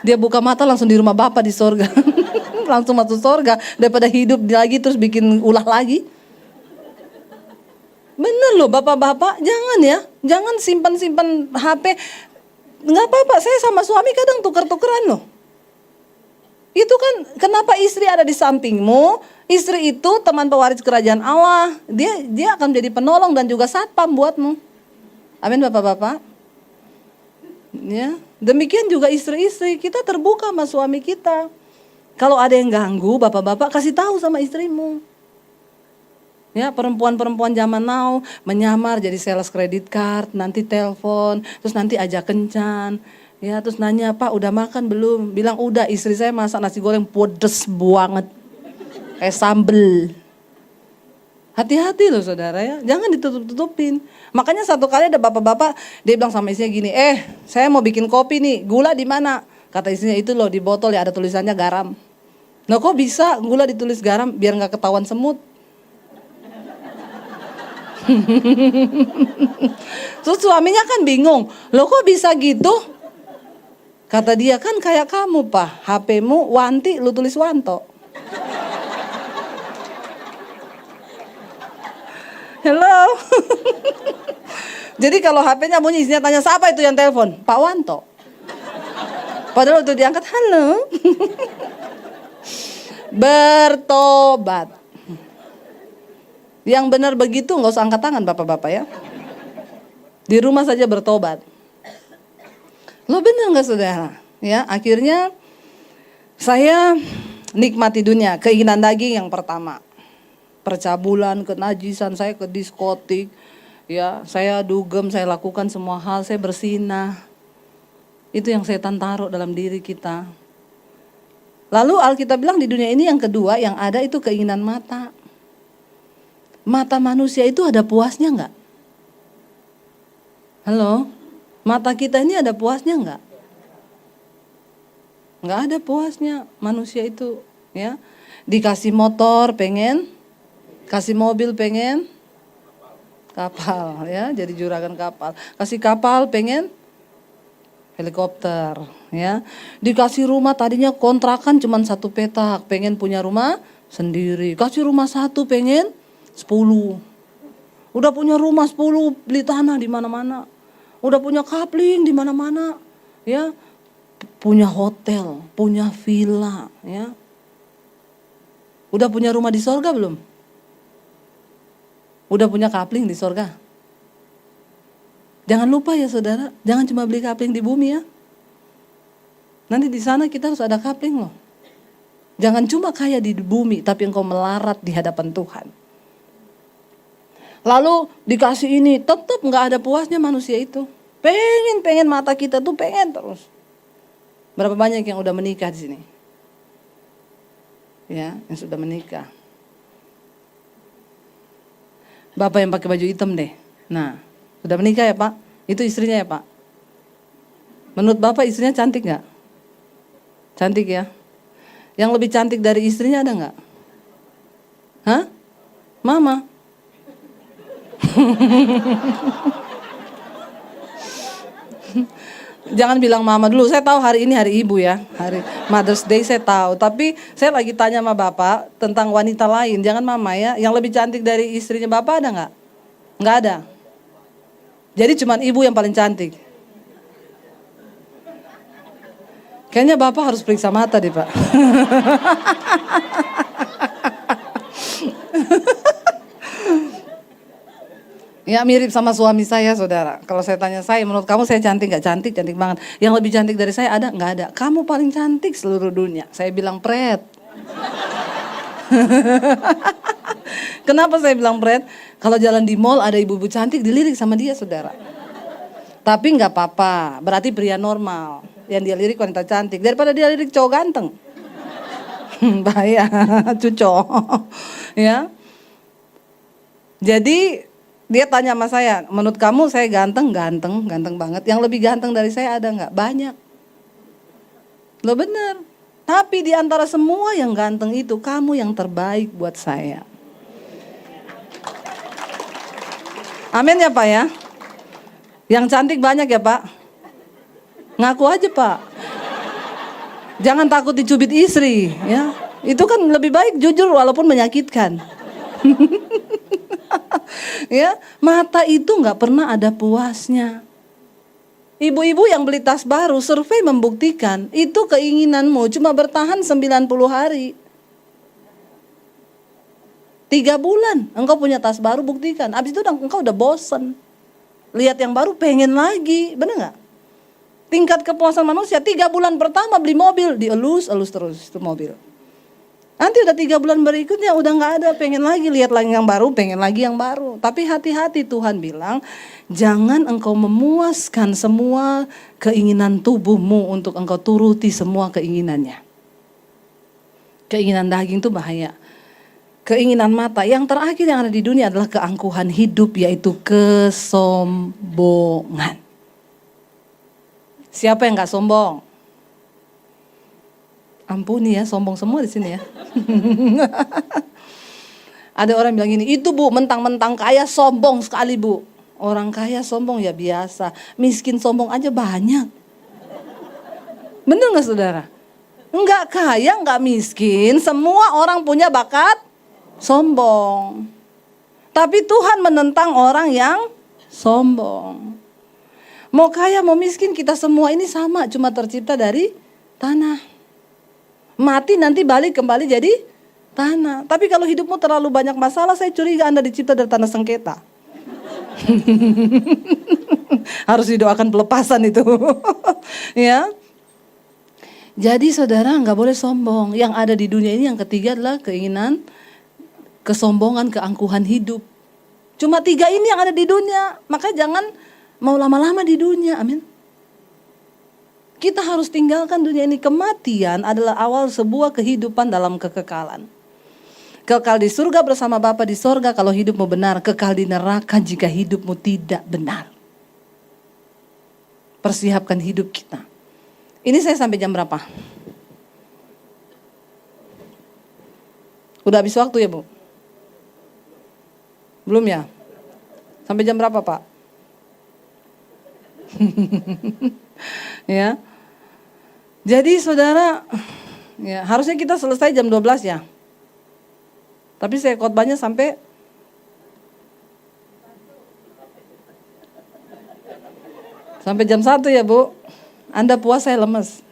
Dia buka mata langsung di rumah Bapa di sorga. Langsung masuk sorga. Daripada hidup lagi terus bikin ulah lagi. Bener loh bapak-bapak, jangan ya. Jangan simpan-simpan HP. Nggak apa-apa, saya sama suami kadang tuker-tukeran loh. Itu kan kenapa istri ada di sampingmu. Istri itu teman pewaris kerajaan Allah. Dia akan jadi penolong dan juga satpam buatmu. Amin bapak-bapak. Ya, demikian juga istri-istri, kita terbuka sama suami kita. Kalau ada yang ganggu, bapak-bapak kasih tahu sama istrimu. Ya, perempuan-perempuan zaman now menyamar jadi sales credit card, nanti telepon, terus nanti ajak kencan. Ya, terus nanya, "Pak, udah makan belum?" Bilang, "Udah, istri saya masak nasi goreng pedes banget. Kayak sambel." Hati-hati loh saudara ya, jangan ditutup-tutupin. Makanya satu kali ada bapak-bapak, dia bilang sama istrinya gini, saya mau bikin kopi nih, gula di mana? Kata istrinya, itu loh di botol ya ada tulisannya garam. Nah kok bisa gula ditulis garam? Biar gak ketahuan semut. Terus suaminya kan bingung, loh kok bisa gitu? Kata dia, kan kayak kamu Pak, HP-mu Wanti, lu tulis Wanto. Hello. Jadi kalau HP-nya bunyi isinya tanya siapa itu yang telepon? Pak Wanto. Padahal itu diangkat, halo. Bertobat. Yang benar begitu nggak usah angkat tangan bapak-bapak ya. Di rumah saja bertobat. Lo benar nggak saudara? Ya, akhirnya saya nikmati dunia, keinginan daging yang pertama. Percabulan, kenajisan, saya ke diskotik, ya saya dugem, saya lakukan semua hal, saya bersinah. Itu yang setan taruh dalam diri kita. Lalu Alkitab bilang di dunia ini yang kedua yang ada itu keinginan mata. Mata manusia itu ada puasnya enggak? Halo? Mata kita ini ada puasnya enggak? Enggak ada puasnya manusia itu, ya. Dikasih motor pengen, kasih mobil pengen kapal ya, jadi juragan kapal. Kasih kapal pengen helikopter, ya. Dikasih rumah tadinya kontrakan cuma 1 petak, pengen punya rumah sendiri. Kasih rumah 1 pengen 10. Udah punya rumah 10, beli tanah di mana-mana. Udah punya kapling di mana-mana, ya. Punya hotel, punya villa, ya. Udah punya rumah di sorga belum? Udah punya kapling di sorga? Jangan lupa ya saudara, jangan cuma beli kapling di bumi ya. Nanti di sana kita harus ada kapling loh. Jangan cuma kaya di bumi, tapi engkau melarat di hadapan Tuhan. Lalu dikasih ini, tetap gak ada puasnya manusia itu. Pengen mata kita tuh pengen terus. Berapa banyak yang udah menikah di sini? Ya, yang sudah menikah. Bapak yang pakai baju hitam deh. Nah, sudah menikah ya Pak? Itu istrinya ya Pak? Menurut Bapak istrinya cantik gak? Cantik ya? Yang lebih cantik dari istrinya ada gak? Hah? Mama? Jangan bilang mama dulu, saya tahu hari ini hari ibu ya, hari Mother's Day saya tahu. Tapi saya lagi tanya sama Bapak tentang wanita lain, jangan mama ya. Yang lebih cantik dari istrinya Bapak ada nggak? Nggak ada. Jadi cuma ibu yang paling cantik. Kayaknya Bapak harus periksa mata deh Pak. Ya mirip sama suami saya saudara. Kalau saya tanya saya, menurut kamu saya cantik gak? Cantik, cantik banget. Yang lebih cantik dari saya ada? Gak ada. Kamu paling cantik seluruh dunia. Saya bilang pret. Kenapa saya bilang pret? Kalau jalan di mall ada ibu-ibu cantik dilirik sama dia saudara. Tapi gak apa-apa, berarti pria normal. Yang dia lirik wanita cantik. Daripada dia lirik cowok ganteng. Bahaya, cucok. Ya. Jadi dia tanya sama saya, menurut kamu saya ganteng banget. Yang lebih ganteng dari saya ada nggak? Banyak. Loh bener. Tapi di antara semua yang ganteng itu, kamu yang terbaik buat saya. Amin ya Pak ya. Yang cantik banyak ya Pak. Ngaku aja Pak. Jangan takut dicubit istri, ya. Itu kan lebih baik jujur walaupun menyakitkan. Ya, mata itu nggak pernah ada puasnya. Ibu-ibu yang beli tas baru, survei membuktikan itu keinginanmu cuma bertahan 90 hari. 3 bulan engkau punya tas baru, buktikan. Abis itu engkau udah bosen. Lihat yang baru pengen lagi, bener nggak? Tingkat kepuasan manusia 3 bulan pertama beli mobil, dielus terus itu mobil. Nanti udah 3 bulan berikutnya udah gak ada, pengen lagi lihat lagi yang baru, pengen lagi yang baru. Tapi hati-hati, Tuhan bilang, jangan engkau memuaskan semua keinginan tubuhmu untuk engkau turuti semua keinginannya. Keinginan daging itu bahaya. Keinginan mata, yang terakhir yang ada di dunia adalah keangkuhan hidup, yaitu kesombongan. Siapa yang gak sombong? Ampuni ya, sombong semua di sini ya. Ada orang bilang gini, itu Bu, mentang-mentang kaya sombong sekali Bu. Orang kaya sombong ya biasa, miskin sombong aja banyak. Bener gak saudara? Enggak kaya, enggak miskin, semua orang punya bakat sombong. Tapi Tuhan menentang orang yang sombong. Mau kaya mau miskin kita semua ini sama, cuma tercipta dari tanah. Mati nanti balik kembali jadi tanah. Tapi kalau hidupmu terlalu banyak masalah, saya curiga Anda dicipta dari tanah sengketa. Harus didoakan pelepasan itu. Ya. Jadi saudara nggak boleh sombong. Yang ada di dunia ini yang ketiga adalah keinginan, kesombongan, keangkuhan hidup. Cuma 3 ini yang ada di dunia. Maka jangan mau lama-lama di dunia. Amin. Kita harus tinggalkan dunia ini. Kematian adalah awal sebuah kehidupan dalam kekekalan. Kekal di surga bersama Bapa di sorga kalau hidupmu benar. Kekal di neraka jika hidupmu tidak benar. Persiapkan hidup kita. Ini saya sampai jam berapa? Udah habis waktu ya Bu? Belum ya? Sampai jam berapa Pak? Ya. Jadi saudara, ya harusnya kita selesai jam 12 ya. Tapi saya khotbahnya sampai jam 1 ya Bu. Anda puas, saya lemes.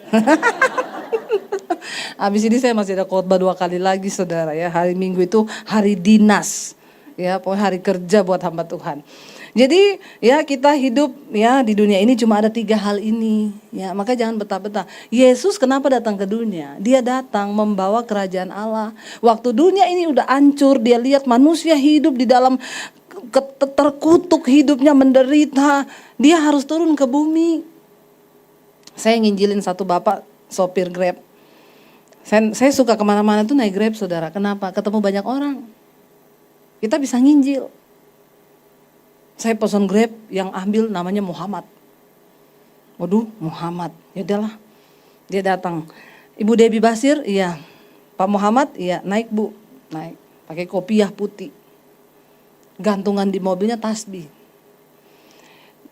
Habis ini saya masih ada khotbah 2 kali lagi saudara ya. Hari Minggu itu hari dinas. Ya, pokoknya hari kerja buat hamba Tuhan. Jadi ya kita hidup ya di dunia ini cuma ada 3 hal ini. Ya, maka jangan betah-betah. Yesus kenapa datang ke dunia? Dia datang membawa kerajaan Allah. Waktu dunia ini udah hancur, dia lihat manusia hidup di dalam terkutuk, hidupnya menderita. Dia harus turun ke bumi. Saya nginjilin satu bapak sopir Grab. Saya suka kemana-mana tuh naik Grab saudara. Kenapa? Ketemu banyak orang. Kita bisa nginjil. Saya pesan Grab yang ambil namanya Muhammad. Waduh, Muhammad. Ya udahlah. Dia datang. Ibu Debbie Basir, iya. Pak Muhammad, iya. Naik Bu, naik. Pakai kopiah putih. Gantungan di mobilnya tasbih.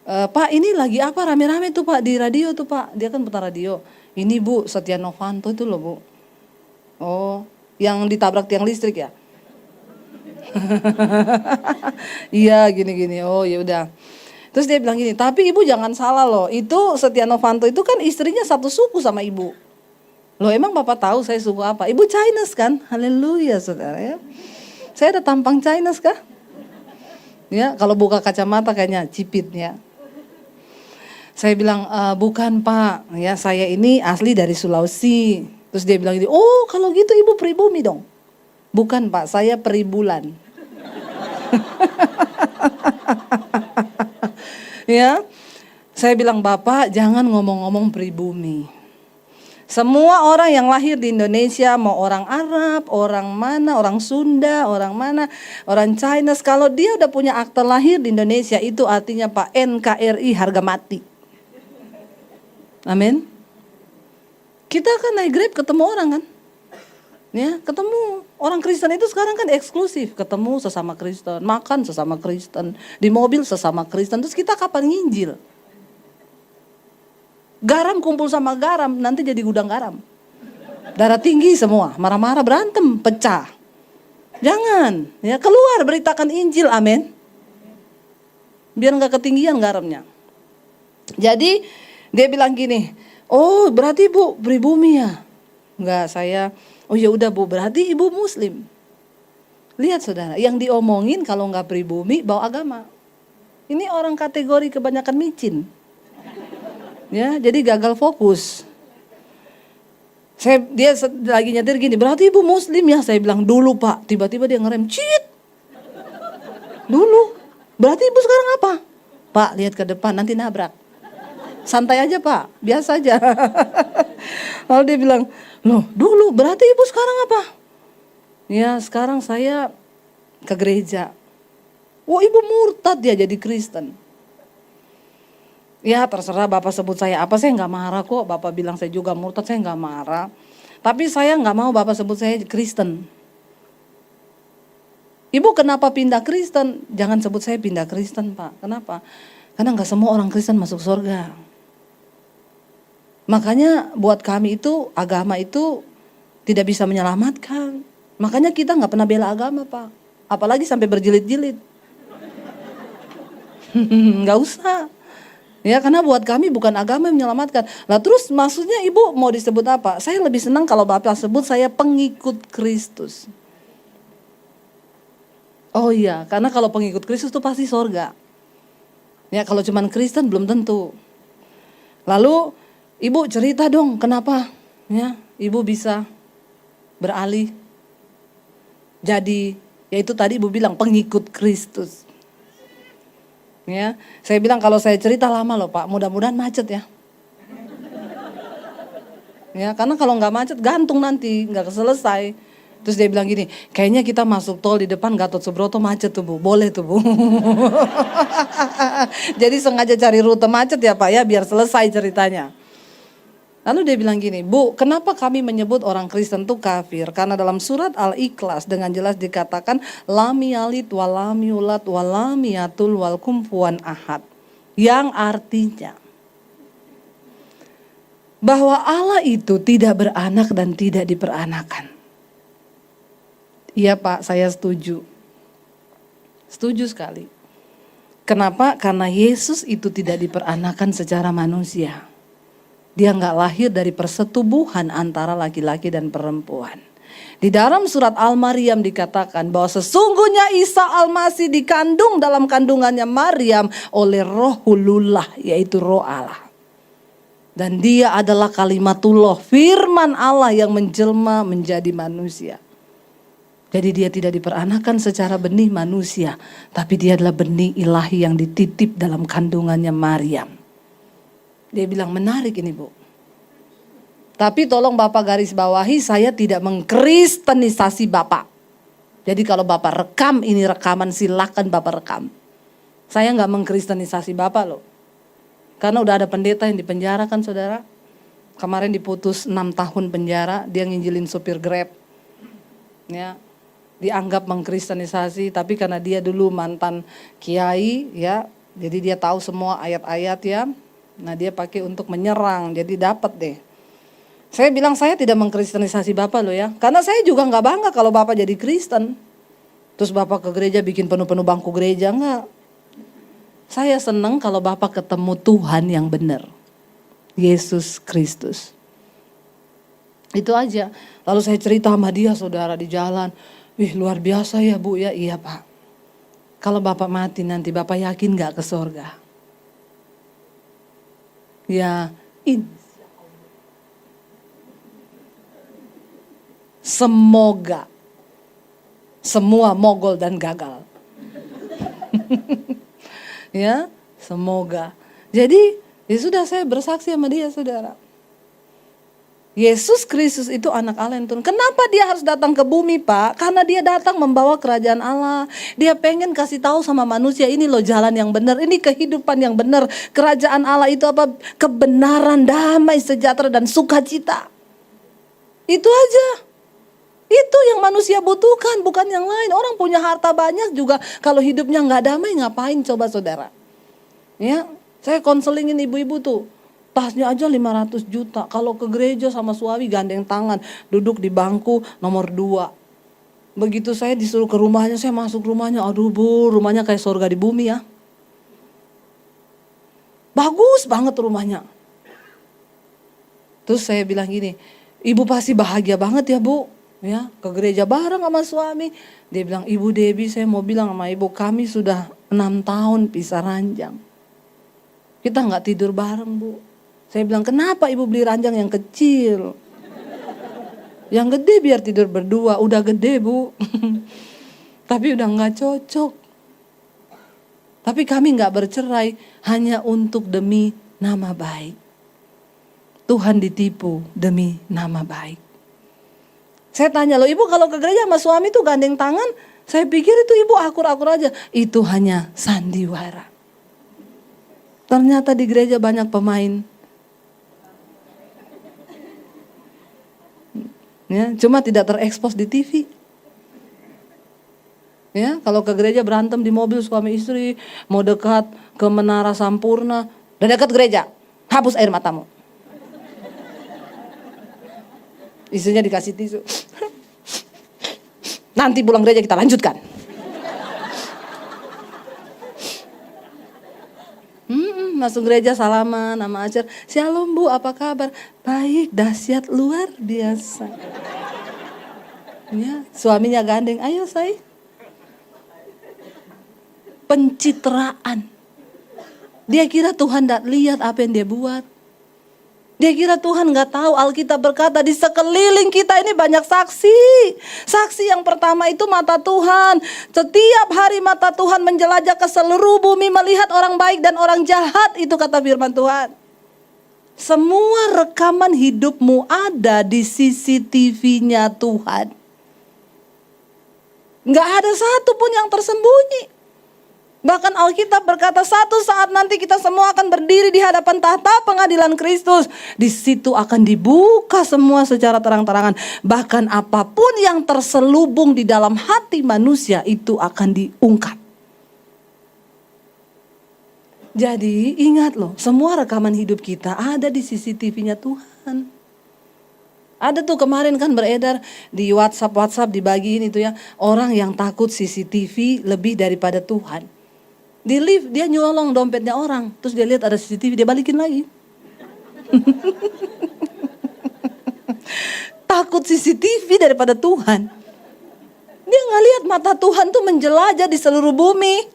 Pak ini lagi apa rame-rame tuh Pak di radio tuh Pak. Dia kan putar radio. Ini Bu Setia Novanto itu loh Bu. Oh, yang ditabrak tiang listrik ya? Iya gini-gini. Oh ya udah. Terus dia bilang gini, tapi ibu jangan salah loh. Itu Setia Novanto itu kan istrinya satu suku sama ibu. Loh emang bapak tahu saya suku apa? Ibu Chinese kan? Haleluya saudara ya. Saya ada tampang Chinese kah? Ya kalau buka kacamata kayaknya cipit ya. Saya bilang bukan Pak. Ya saya ini asli dari Sulawesi. Terus dia bilang gini, oh kalau gitu ibu pribumi dong. Bukan Pak, saya peribulan. Ya, saya bilang Bapak jangan ngomong-ngomong pribumi. Semua orang yang lahir di Indonesia, mau orang Arab, orang mana, orang Sunda, orang mana, orang Chinese, kalau dia udah punya akte lahir di Indonesia itu artinya Pak NKRI harga mati. Amin. Kita kan naik Grab ketemu orang kan. Ya, ketemu orang Kristen itu sekarang kan eksklusif, ketemu sesama Kristen, makan sesama Kristen, di mobil sesama Kristen. Terus kita kapan nginjil? Garam kumpul sama garam, nanti jadi gudang garam. Darah tinggi semua, marah-marah berantem, pecah. Jangan, ya keluar beritakan Injil, amin. Biar nggak ketinggian garamnya. Jadi dia bilang gini, oh berarti Bu pribumi ya? Enggak, saya. Oh ya udah Bu, berarti ibu Muslim. Lihat saudara, yang diomongin kalau nggak pribumi bawa agama. Ini orang kategori kebanyakan micin. Ya, jadi gagal fokus. Dia lagi nyetir gini, berarti ibu Muslim ya? Saya bilang dulu Pak, tiba-tiba dia ngerem, cit. Dulu, berarti ibu sekarang apa? Pak, lihat ke depan nanti nabrak. Santai aja Pak, biasa aja. Lalu dia bilang, loh dulu berarti ibu sekarang apa? Ya sekarang saya ke gereja. Oh ibu murtad ya jadi Kristen. Ya terserah Bapak sebut saya apa, saya nggak marah kok. Bapak bilang saya juga murtad, saya nggak marah. Tapi saya nggak mau Bapak sebut saya Kristen. Ibu kenapa pindah Kristen? Jangan sebut saya pindah Kristen Pak. Kenapa? Karena nggak semua orang Kristen masuk surga. Makanya buat kami itu agama itu tidak bisa menyelamatkan. Makanya kita nggak pernah bela agama Pak. Apalagi sampai berjilid-jilid. Nggak usah. Ya karena buat kami bukan agama yang menyelamatkan. Lah terus maksudnya ibu mau disebut apa? Saya lebih senang kalau Bapak sebut saya pengikut Kristus. Oh iya, karena kalau pengikut Kristus itu pasti sorga. Ya kalau cuman Kristen belum tentu. Lalu ibu cerita dong kenapa ya ibu bisa beralih jadi, yaitu tadi ibu bilang pengikut Kristus. Ya, saya bilang kalau saya cerita lama loh Pak, mudah-mudahan macet ya. Ya, karena kalau nggak macet gantung nanti, nggak selesai. Terus dia bilang gini, kayaknya kita masuk tol di depan Gatot Subroto macet tuh Bu, boleh tuh Bu. Jadi sengaja cari rute macet ya Pak ya, biar selesai ceritanya. Lalu dia bilang gini, Bu, kenapa kami menyebut orang Kristen itu kafir? Karena dalam surat Al-Ikhlas dengan jelas dikatakan lam yalid wa lam yulad wa lam yatul wal kufuwan ahad. Yang artinya bahwa Allah itu tidak beranak dan tidak diperanakan. Iya Pak, saya setuju. Setuju sekali. Kenapa? Karena Yesus itu tidak diperanakan secara manusia. Dia nggak lahir dari persetubuhan antara laki-laki dan perempuan. Di dalam surat Al-Maryam dikatakan bahwa sesungguhnya Isa Al-Masih dikandung dalam kandungannya Maryam oleh Rohulullah, yaitu Roh Allah. Dan dia adalah kalimatullah, firman Allah yang menjelma menjadi manusia. Jadi dia tidak diperanakan secara benih manusia, tapi dia adalah benih ilahi yang dititip dalam kandungannya Maryam. Dia bilang menarik ini Bu. Tapi tolong Bapak garis bawahi, saya tidak mengkristenisasi Bapak. Jadi kalau Bapak rekam ini rekaman, silakan Bapak rekam. Saya nggak mengkristenisasi Bapak loh. Karena udah ada pendeta yang dipenjara kan saudara. Kemarin diputus 6 tahun penjara, dia nginjilin supir Grab. Ya, dianggap mengkristenisasi, tapi karena dia dulu mantan kiai ya, jadi dia tahu semua ayat-ayat ya. Nah dia pakai untuk menyerang, jadi dapat deh. Saya bilang saya tidak mengkristenisasi Bapak loh ya. Karena saya juga gak bangga kalau Bapak jadi Kristen. Terus Bapak ke gereja bikin penuh-penuh bangku gereja, enggak. Saya senang kalau Bapak ketemu Tuhan yang benar. Yesus Kristus. Itu aja. Lalu saya cerita sama dia saudara di jalan. Wih luar biasa ya Bu ya. Iya Pak. Kalau Bapak mati nanti Bapak yakin gak ke surga? Ya semoga semua mogol dan gagal. Ya, semoga. Jadi, ya sudah saya bersaksi sama dia, saudara. Yesus Kristus itu anak Allah yang turun. Kenapa dia harus datang ke bumi, Pak? Karena dia datang membawa kerajaan Allah. Dia pengen kasih tahu sama manusia, ini loh jalan yang benar, ini kehidupan yang benar. Kerajaan Allah itu apa? Kebenaran, damai, sejahtera, dan sukacita. Itu aja. Itu yang manusia butuhkan, bukan yang lain. Orang punya harta banyak juga, kalau hidupnya nggak damai, ngapain coba saudara? Ya, saya konselingin ibu-ibu tuh. Tasnya aja 500 juta. Kalau ke gereja sama suami gandeng tangan. Duduk di bangku nomor 2. Begitu saya disuruh ke rumahnya, saya masuk rumahnya. Aduh Bu, rumahnya kayak surga di bumi ya. Bagus banget rumahnya. Terus saya bilang gini, Ibu pasti bahagia banget ya Bu. Ya, ke gereja bareng sama suami. Dia bilang, Ibu Debbie saya mau bilang sama Ibu, kami sudah 6 tahun pisah ranjang. Kita gak tidur bareng Bu. Saya bilang, kenapa Ibu beli ranjang yang kecil? Yang gede biar tidur berdua. Udah gede Bu. Tapi udah gak cocok. Tapi kami gak bercerai hanya untuk demi nama baik. Tuhan ditipu demi nama baik. Saya tanya, loh Ibu kalau ke gereja sama suami tuh gandeng tangan. Saya pikir itu Ibu akur-akur aja. Itu hanya sandiwara. Ternyata di gereja banyak pemain. Ya, cuma tidak terekspos di TV. Ya, kalau ke gereja berantem di mobil suami istri, mau dekat ke Menara Sampurna, udah dekat gereja, hapus air matamu. Istrinya dikasih tisu. Nanti pulang gereja kita lanjutkan. Masuk gereja salaman sama ajar. Shalom Bu, apa kabar? Baik, dahsyat luar biasa. Ya, suaminya gandeng, ayo say. Pencitraan. Dia kira Tuhan tidak lihat apa yang dia buat. Dia kira Tuhan gak tahu. Alkitab berkata di sekeliling kita ini banyak saksi. Saksi yang pertama itu mata Tuhan. Setiap hari mata Tuhan menjelajah ke seluruh bumi, melihat orang baik dan orang jahat. Itu kata firman Tuhan. Semua rekaman hidupmu ada di CCTV-nya Tuhan. Gak ada satu pun yang tersembunyi. Bahkan Alkitab berkata satu saat nanti kita semua akan berdiri di hadapan tahta pengadilan Kristus. Di situ akan dibuka semua secara terang-terangan. Bahkan apapun yang terselubung di dalam hati manusia itu akan diungkap. Jadi ingat loh, semua rekaman hidup kita ada di CCTV-nya Tuhan. Ada tuh kemarin kan beredar di WhatsApp dibagiin itu ya, orang yang takut CCTV lebih daripada Tuhan. Di lift dia nyolong dompetnya orang, terus dia lihat ada CCTV, dia balikin lagi. Takut CCTV daripada Tuhan. Dia nggak lihat mata Tuhan tuh menjelajah di seluruh bumi.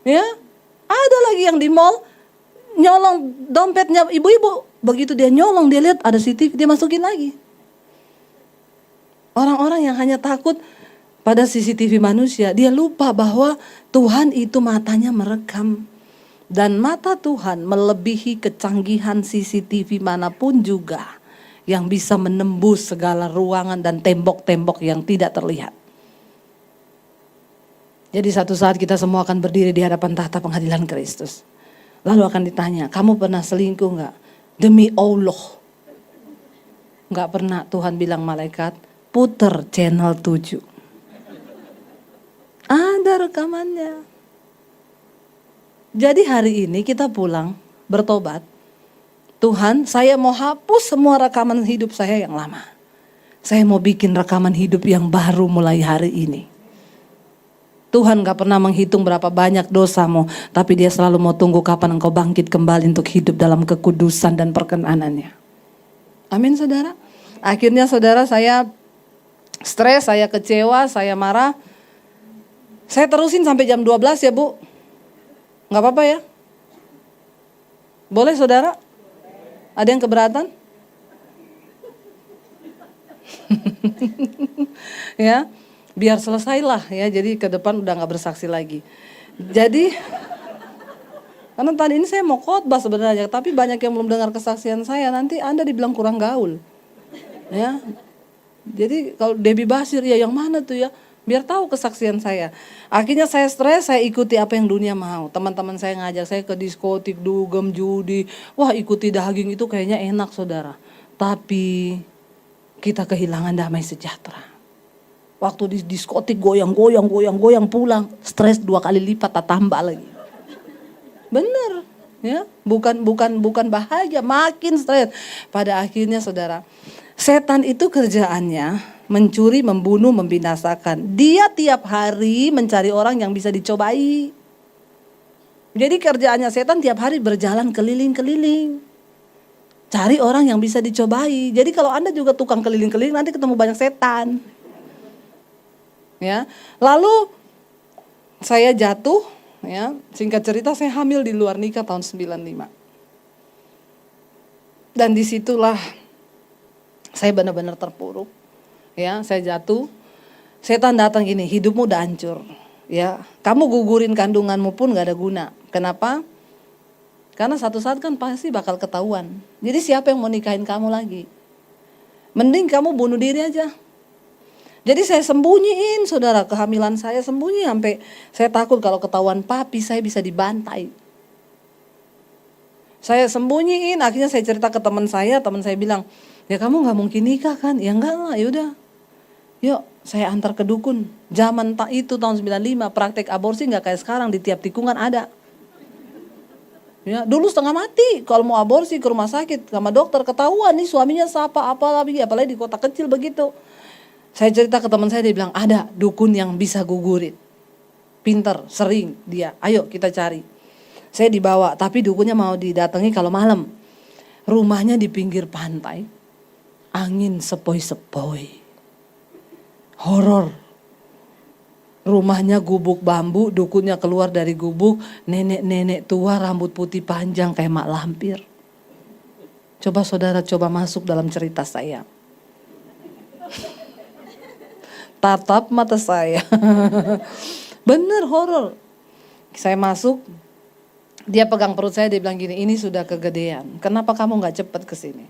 Ya, ada lagi yang di mall nyolong dompetnya ibu-ibu. Begitu dia nyolong, dia lihat ada CCTV, dia masukin lagi. Orang-orang yang hanya takut pada CCTV manusia, dia lupa bahwa Tuhan itu matanya merekam. Dan mata Tuhan melebihi kecanggihan CCTV manapun juga yang bisa menembus segala ruangan dan tembok-tembok yang tidak terlihat. Jadi satu saat kita semua akan berdiri di hadapan tahta pengadilan Kristus. Lalu akan ditanya, kamu pernah selingkuh enggak? Demi Allah. Enggak pernah. Tuhan bilang malaikat, puter channel 7. Ada rekamannya. Jadi hari ini kita pulang bertobat. Tuhan, saya mau hapus semua rekaman hidup saya yang lama. Saya mau bikin rekaman hidup yang baru mulai hari ini. Tuhan gak pernah menghitung berapa banyak dosamu, tapi dia selalu mau tunggu kapan engkau bangkit kembali untuk hidup dalam kekudusan dan perkenanannya. Amin saudara. Akhirnya saudara, saya stres, saya kecewa, saya marah. Saya terusin sampai jam 12 ya Bu. Gak apa-apa ya? Boleh saudara? Ada yang keberatan? Ya. Biar selesailah ya, jadi ke depan udah gak bersaksi lagi. Jadi, karena tadi ini saya mau khotbah sebenarnya, tapi banyak yang belum dengar kesaksian saya, nanti Anda dibilang kurang gaul. Ya, jadi kalau Debbie Basir, ya yang mana tuh ya, biar tahu kesaksian saya. Akhirnya saya stres, saya ikuti apa yang dunia mau. Teman-teman saya ngajak saya ke diskotik, dugem, judi. Wah ikuti daging itu kayaknya enak saudara. Tapi kita kehilangan damai sejahtera. Waktu di diskotik goyang pulang, stres 2 kali lipat, tak tambah lagi. Bener, ya, bukan bahagia, makin stres. Pada akhirnya saudara, setan itu kerjaannya mencuri, membunuh, membinasakan. Dia tiap hari mencari orang yang bisa dicobai. Jadi kerjaannya setan tiap hari berjalan keliling-keliling. Cari orang yang bisa dicobai. Jadi kalau Anda juga tukang keliling-keliling, nanti ketemu banyak setan. Ya, lalu saya jatuh, ya, singkat cerita saya hamil di luar nikah tahun 95. Dan disitulah saya benar-benar terpuruk, ya, saya jatuh. Setan datang gini, hidupmu udah hancur, ya, kamu gugurin kandunganmu pun gak ada guna. Kenapa? Karena satu saat kan pasti bakal ketahuan. Jadi siapa yang mau nikahin kamu lagi? Mending kamu bunuh diri aja. Jadi saya sembunyiin saudara kehamilan saya, sembunyi sampai saya takut kalau ketahuan papi saya bisa dibantai. Saya sembunyiin, akhirnya saya cerita ke teman saya bilang, ya kamu gak mungkin nikah kan? Ya enggak lah, yaudah. Yuk saya antar ke dukun. Zaman itu tahun 95 praktek aborsi gak kayak sekarang, di tiap tikungan ada. Ya, dulu setengah mati kalau mau aborsi ke rumah sakit sama dokter, ketahuan nih suaminya siapa, apalagi di kota kecil begitu. Saya cerita ke teman saya, dia bilang ada dukun yang bisa gugurin. Pinter, sering dia, ayo kita cari. Saya dibawa, tapi dukunnya mau didatangi kalau malam. Rumahnya di pinggir pantai, angin sepoi-sepoi. Horor. Rumahnya gubuk bambu, dukunnya keluar dari gubuk, nenek-nenek tua rambut putih panjang kayak mak lampir. Coba saudara masuk dalam cerita saya. Tatap mata saya. Bener horor. Saya masuk, dia pegang perut saya, dia bilang gini, ini sudah kegedean. Kenapa kamu gak cepat kesini?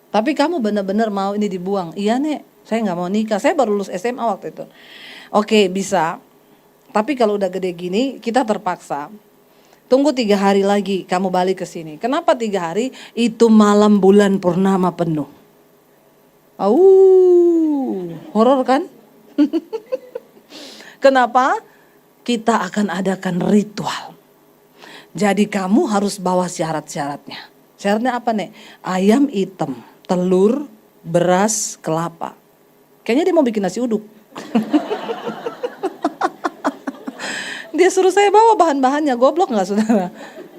Tapi kamu benar-benar mau ini dibuang? Iya nek, saya gak mau nikah. Saya baru lulus SMA waktu itu. Oke bisa. Tapi kalau udah gede gini, kita terpaksa. Tunggu 3 hari lagi kamu balik ke sini. Kenapa 3 hari? Itu malam bulan purnama penuh. Horor kan? Kenapa? Kita akan adakan ritual. Jadi kamu harus bawa syarat-syaratnya. Syaratnya apa nih? Ayam hitam, telur, beras, kelapa. Kayaknya dia mau bikin nasi uduk. Dia suruh saya bawa bahan-bahannya, goblok nggak saudara?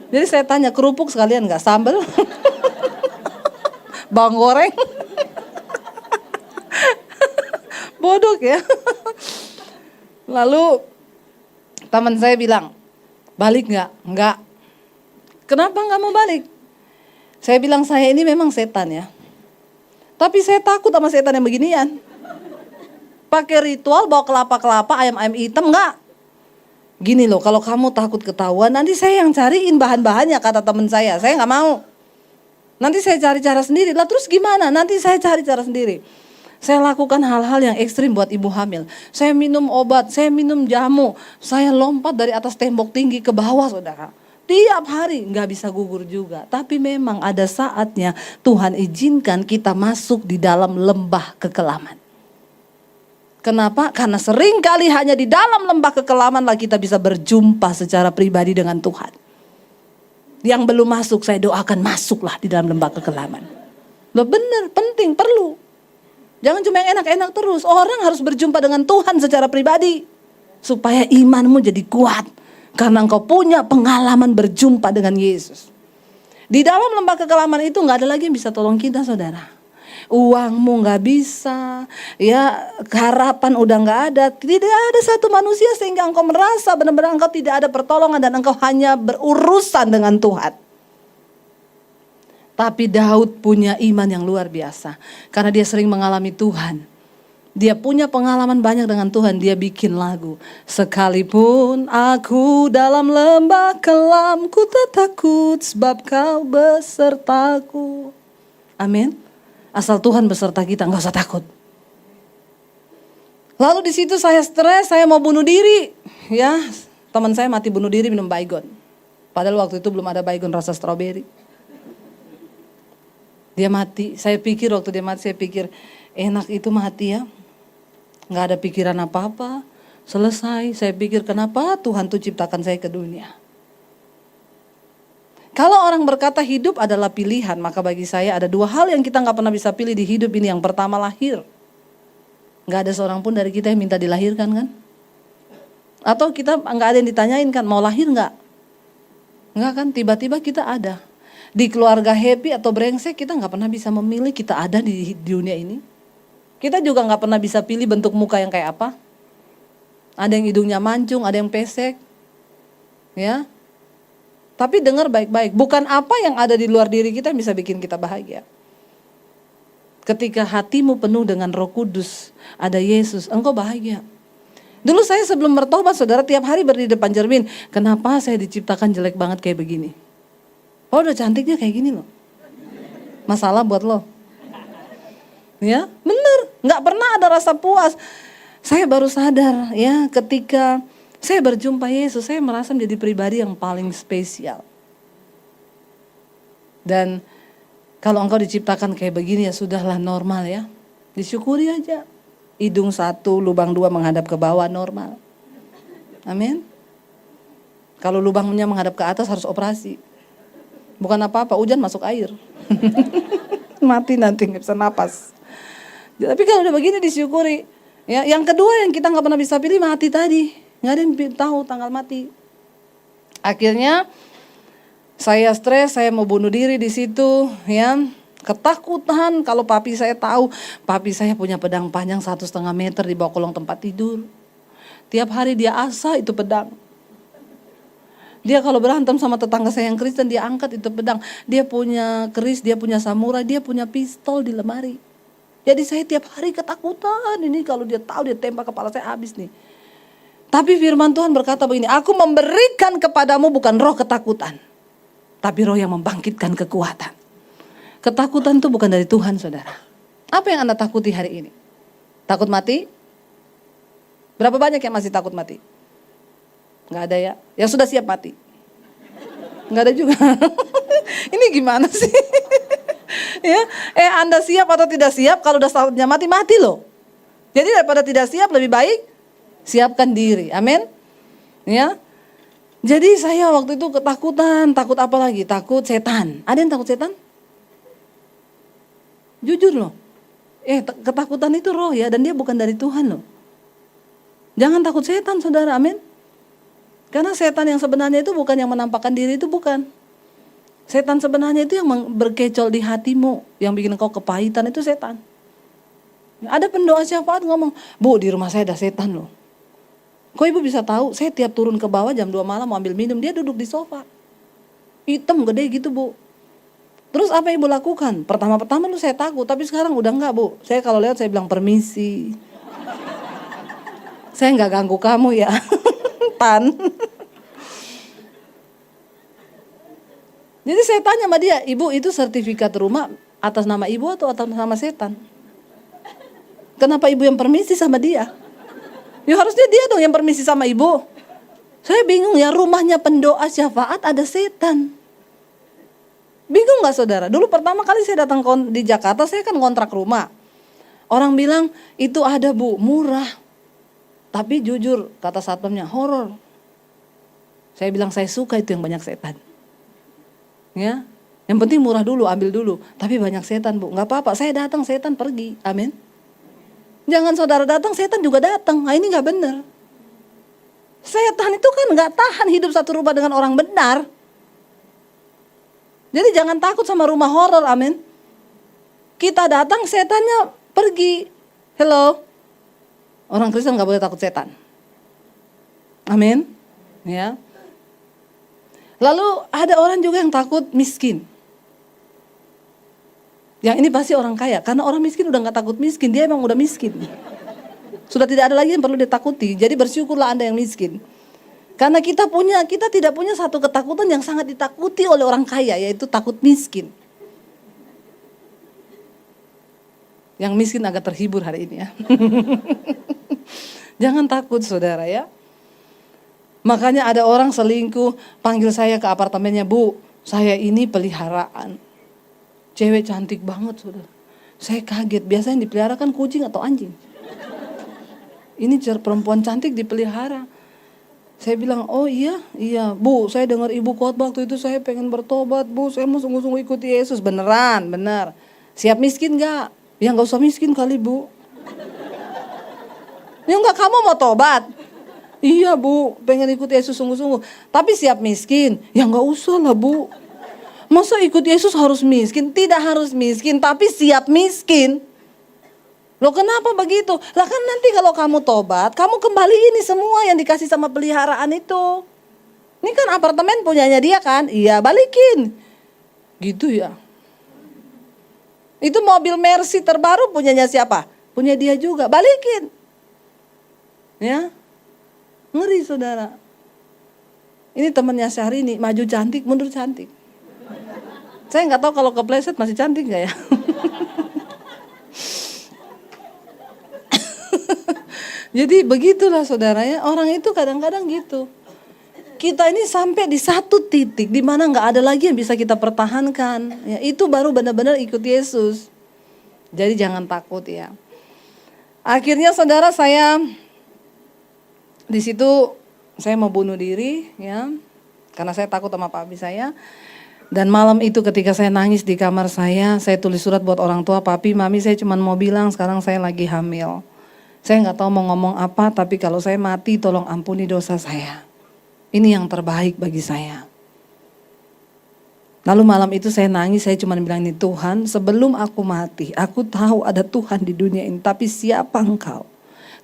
Jadi saya tanya, kerupuk sekalian nggak, sambal, bawang goreng, bodoh ya. Lalu teman saya bilang, balik nggak? Nggak. Kenapa nggak mau balik? Saya bilang, saya ini memang setan ya. Tapi saya takut sama setan yang beginian. Pakai ritual bawa kelapa-kelapa, ayam-ayam hitam, nggak. Gini loh, kalau kamu takut ketahuan, nanti saya yang cariin bahan-bahannya, kata teman saya nggak mau. Nanti saya cari cara sendiri. Lah terus gimana? Nanti saya cari cara sendiri. Saya lakukan hal-hal yang ekstrim buat ibu hamil. Saya minum obat, saya minum jamu, saya lompat dari atas tembok tinggi ke bawah saudara. Tiap hari nggak bisa gugur juga. Tapi memang ada saatnya Tuhan izinkan kita masuk di dalam lembah kekelaman. Kenapa? Karena sering kali hanya di dalam lembah kekelaman lah kita bisa berjumpa secara pribadi dengan Tuhan. Yang belum masuk saya doakan masuklah di dalam lembah kekelaman. Loh benar, penting, perlu. Jangan cuma yang enak-enak terus. Orang harus berjumpa dengan Tuhan secara pribadi. Supaya imanmu jadi kuat. Karena engkau punya pengalaman berjumpa dengan Yesus. Di dalam lembah kekelaman itu gak ada lagi yang bisa tolong kita saudara. Uangmu gak bisa, ya harapan udah gak ada. Tidak ada satu manusia sehingga engkau merasa benar-benar engkau tidak ada pertolongan dan engkau hanya berurusan dengan Tuhan. Tapi Daud punya iman yang luar biasa. Karena dia sering mengalami Tuhan. Dia punya pengalaman banyak dengan Tuhan. Dia bikin lagu. Sekalipun aku dalam lembah kelam, ku tak takut sebab kau besertaku. Amin. Asal Tuhan beserta kita, nggak usah takut. Lalu di situ saya stres, saya mau bunuh diri. Ya, teman saya mati bunuh diri minum baygon. Padahal waktu itu belum ada baygon rasa stroberi. Dia mati. Saya pikir waktu dia mati, saya pikir enak itu mati ya. Nggak ada pikiran apa-apa. Selesai. Saya pikir kenapa Tuhan tuh ciptakan saya ke dunia. Kalau orang berkata hidup adalah pilihan, maka bagi saya ada dua hal yang kita gak pernah bisa pilih di hidup ini. Yang pertama lahir. Gak ada seorang pun dari kita yang minta dilahirkan kan? Atau kita gak ada yang ditanyain kan, mau lahir gak? Enggak kan, tiba-tiba kita ada. Di keluarga happy atau brengsek kita gak pernah bisa memilih kita ada di dunia ini. Kita juga gak pernah bisa pilih bentuk muka yang kayak apa. Ada yang hidungnya mancung, ada yang pesek. Ya. Tapi dengar baik-baik, bukan apa yang ada di luar diri kita yang bisa bikin kita bahagia. Ketika hatimu penuh dengan Roh Kudus, ada Yesus, engkau bahagia. Dulu saya sebelum bertobat, saudara, tiap hari berdiri depan cermin. Kenapa saya diciptakan jelek banget kayak begini? Oh, udah cantiknya kayak gini loh. Masalah buat lo. Ya, bener, nggak pernah ada rasa puas. Saya baru sadar ya ketika saya berjumpa Yesus, saya merasa menjadi pribadi yang paling spesial. Dan kalau engkau diciptakan kayak begini ya sudahlah normal ya. Disyukuri aja. Hidung satu, lubang dua menghadap ke bawah normal. Amin. Kalau lubangnya menghadap ke atas harus operasi. Bukan apa-apa, hujan masuk air. Mati nanti nggak bisa napas. Tapi kalau udah begini disyukuri. Ya, yang kedua yang kita nggak pernah bisa pilih mati tadi. Nggak ada yang tahu tanggal mati. Akhirnya saya stres, saya mau bunuh diri di situ, ya. Ketakutan kalau papi saya tahu, papi saya punya pedang panjang 1,5 meter di bawah kolong tempat tidur. Tiap hari dia asah itu pedang. Dia kalau berantem sama tetangga saya yang Kristen, dia angkat itu pedang. Dia punya keris, dia punya samurai, dia punya pistol di lemari. Jadi saya tiap hari ketakutan, ini kalau dia tahu dia tembak kepala saya habis nih. Tapi firman Tuhan berkata begini, aku memberikan kepadamu bukan roh ketakutan, tapi roh yang membangkitkan kekuatan. Ketakutan itu bukan dari Tuhan saudara. Apa yang Anda takuti hari ini? Takut mati? Berapa banyak yang masih takut mati? Gak ada ya? Yang sudah siap mati? Gak ada juga. Ini gimana sih? Ya, Anda siap atau tidak siap? Kalau udah saatnya mati, mati loh. Jadi daripada tidak siap lebih baik siapkan diri. Amin. Ya. Jadi saya waktu itu ketakutan, takut apa lagi? Takut setan. Ada yang takut setan? Jujur loh. Ketakutan itu roh ya, dan dia bukan dari Tuhan loh. Jangan takut setan, saudara, amin. Karena setan yang sebenarnya itu bukan yang menampakkan diri, itu bukan. Setan sebenarnya itu yang berkecol di hatimu, yang bikin kau kepahitan, itu setan. Ada pendoa syafaat ngomong, Bu, di rumah saya ada setan loh. Kok ibu bisa tahu? Saya tiap turun ke bawah jam 2 malam mau ambil minum, dia duduk di sofa. Hitam gede gitu, Bu. Terus apa ibu lakukan? Pertama-pertama lu saya takut, tapi sekarang udah enggak, Bu. Saya kalau lewat saya bilang permisi. Saya enggak ganggu kamu ya. Tan. Jadi saya tanya sama dia, Ibu itu sertifikat rumah atas nama ibu atau atas nama setan? Kenapa ibu yang permisi sama dia? Ya harusnya dia dong yang permisi sama ibu. Saya bingung ya, rumahnya pendoa syafaat ada setan. Bingung gak saudara? Dulu pertama kali saya datang di Jakarta, saya kan kontrak rumah. Orang bilang itu ada, Bu, murah. Tapi jujur kata satpamnya horor. Saya bilang saya suka itu yang banyak setan. Ya, yang penting murah dulu, ambil dulu. Tapi banyak setan, Bu. Gak apa-apa, saya datang, setan pergi. Amin. Jangan saudara datang, setan juga datang. Nah, ini gak benar. Setan itu kan gak tahan hidup satu rumah dengan orang benar. Jadi jangan takut sama rumah horor, amin. Kita datang, setannya pergi. Hello. Orang Kristen gak boleh takut setan. Amin. Ya. Lalu ada orang juga yang takut miskin. Yang ini pasti orang kaya, karena orang miskin udah gak takut miskin, dia emang udah miskin. Sudah tidak ada lagi yang perlu ditakuti, jadi bersyukurlah Anda yang miskin. Karena kita tidak punya satu ketakutan yang sangat ditakuti oleh orang kaya, yaitu takut miskin. Yang miskin agak terhibur hari ini ya. Jangan takut saudara ya. Makanya ada orang selingkuh, panggil saya ke apartemennya, Bu, saya ini peliharaan. Cewek cantik banget saudara. Saya kaget, biasanya yang dipelihara kan kucing atau anjing. Ini perempuan cantik dipelihara. Saya bilang, oh iya, Bu, saya dengar ibu khotbah waktu itu, saya pengen bertobat, Bu, saya mau sungguh-sungguh ikuti Yesus. Beneran, benar. Siap miskin gak? Ya gak usah miskin kali, Bu. Ya enggak, kamu mau tobat? Iya, Bu, pengen ikut Yesus sungguh-sungguh. Tapi siap miskin? Ya gak usah lah, Bu. Masa ikut Yesus harus miskin? Tidak harus miskin, tapi siap miskin. Loh kenapa begitu? Lah kan nanti kalau kamu tobat, kamu kembali ini semua yang dikasih sama peliharaan itu. Ini kan apartemen punyanya dia kan? Iya, balikin. Gitu ya. Itu mobil Mercy terbaru punyanya siapa? Punya dia juga, balikin. Ya. Ngeri saudara. Ini temannya Syahrini, maju cantik, mundur cantik. Saya nggak tahu kalau kepleset masih cantik nggak ya. Jadi begitulah saudara ya, orang itu kadang-kadang gitu. Kita ini sampai di satu titik di mana nggak ada lagi yang bisa kita pertahankan. Ya, itu baru benar-benar ikut Yesus. Jadi jangan takut ya. Akhirnya saudara saya di situ saya mau bunuh diri ya, karena saya takut sama papi saya. Dan malam itu ketika saya nangis di kamar saya tulis surat buat orang tua, Papi, Mami, saya cuma mau bilang sekarang saya lagi hamil. Saya nggak tahu mau ngomong apa, tapi kalau saya mati tolong ampuni dosa saya. Ini yang terbaik bagi saya. Lalu malam itu saya nangis, saya cuma bilang ini, Tuhan, sebelum aku mati, aku tahu ada Tuhan di dunia ini, tapi siapa Engkau?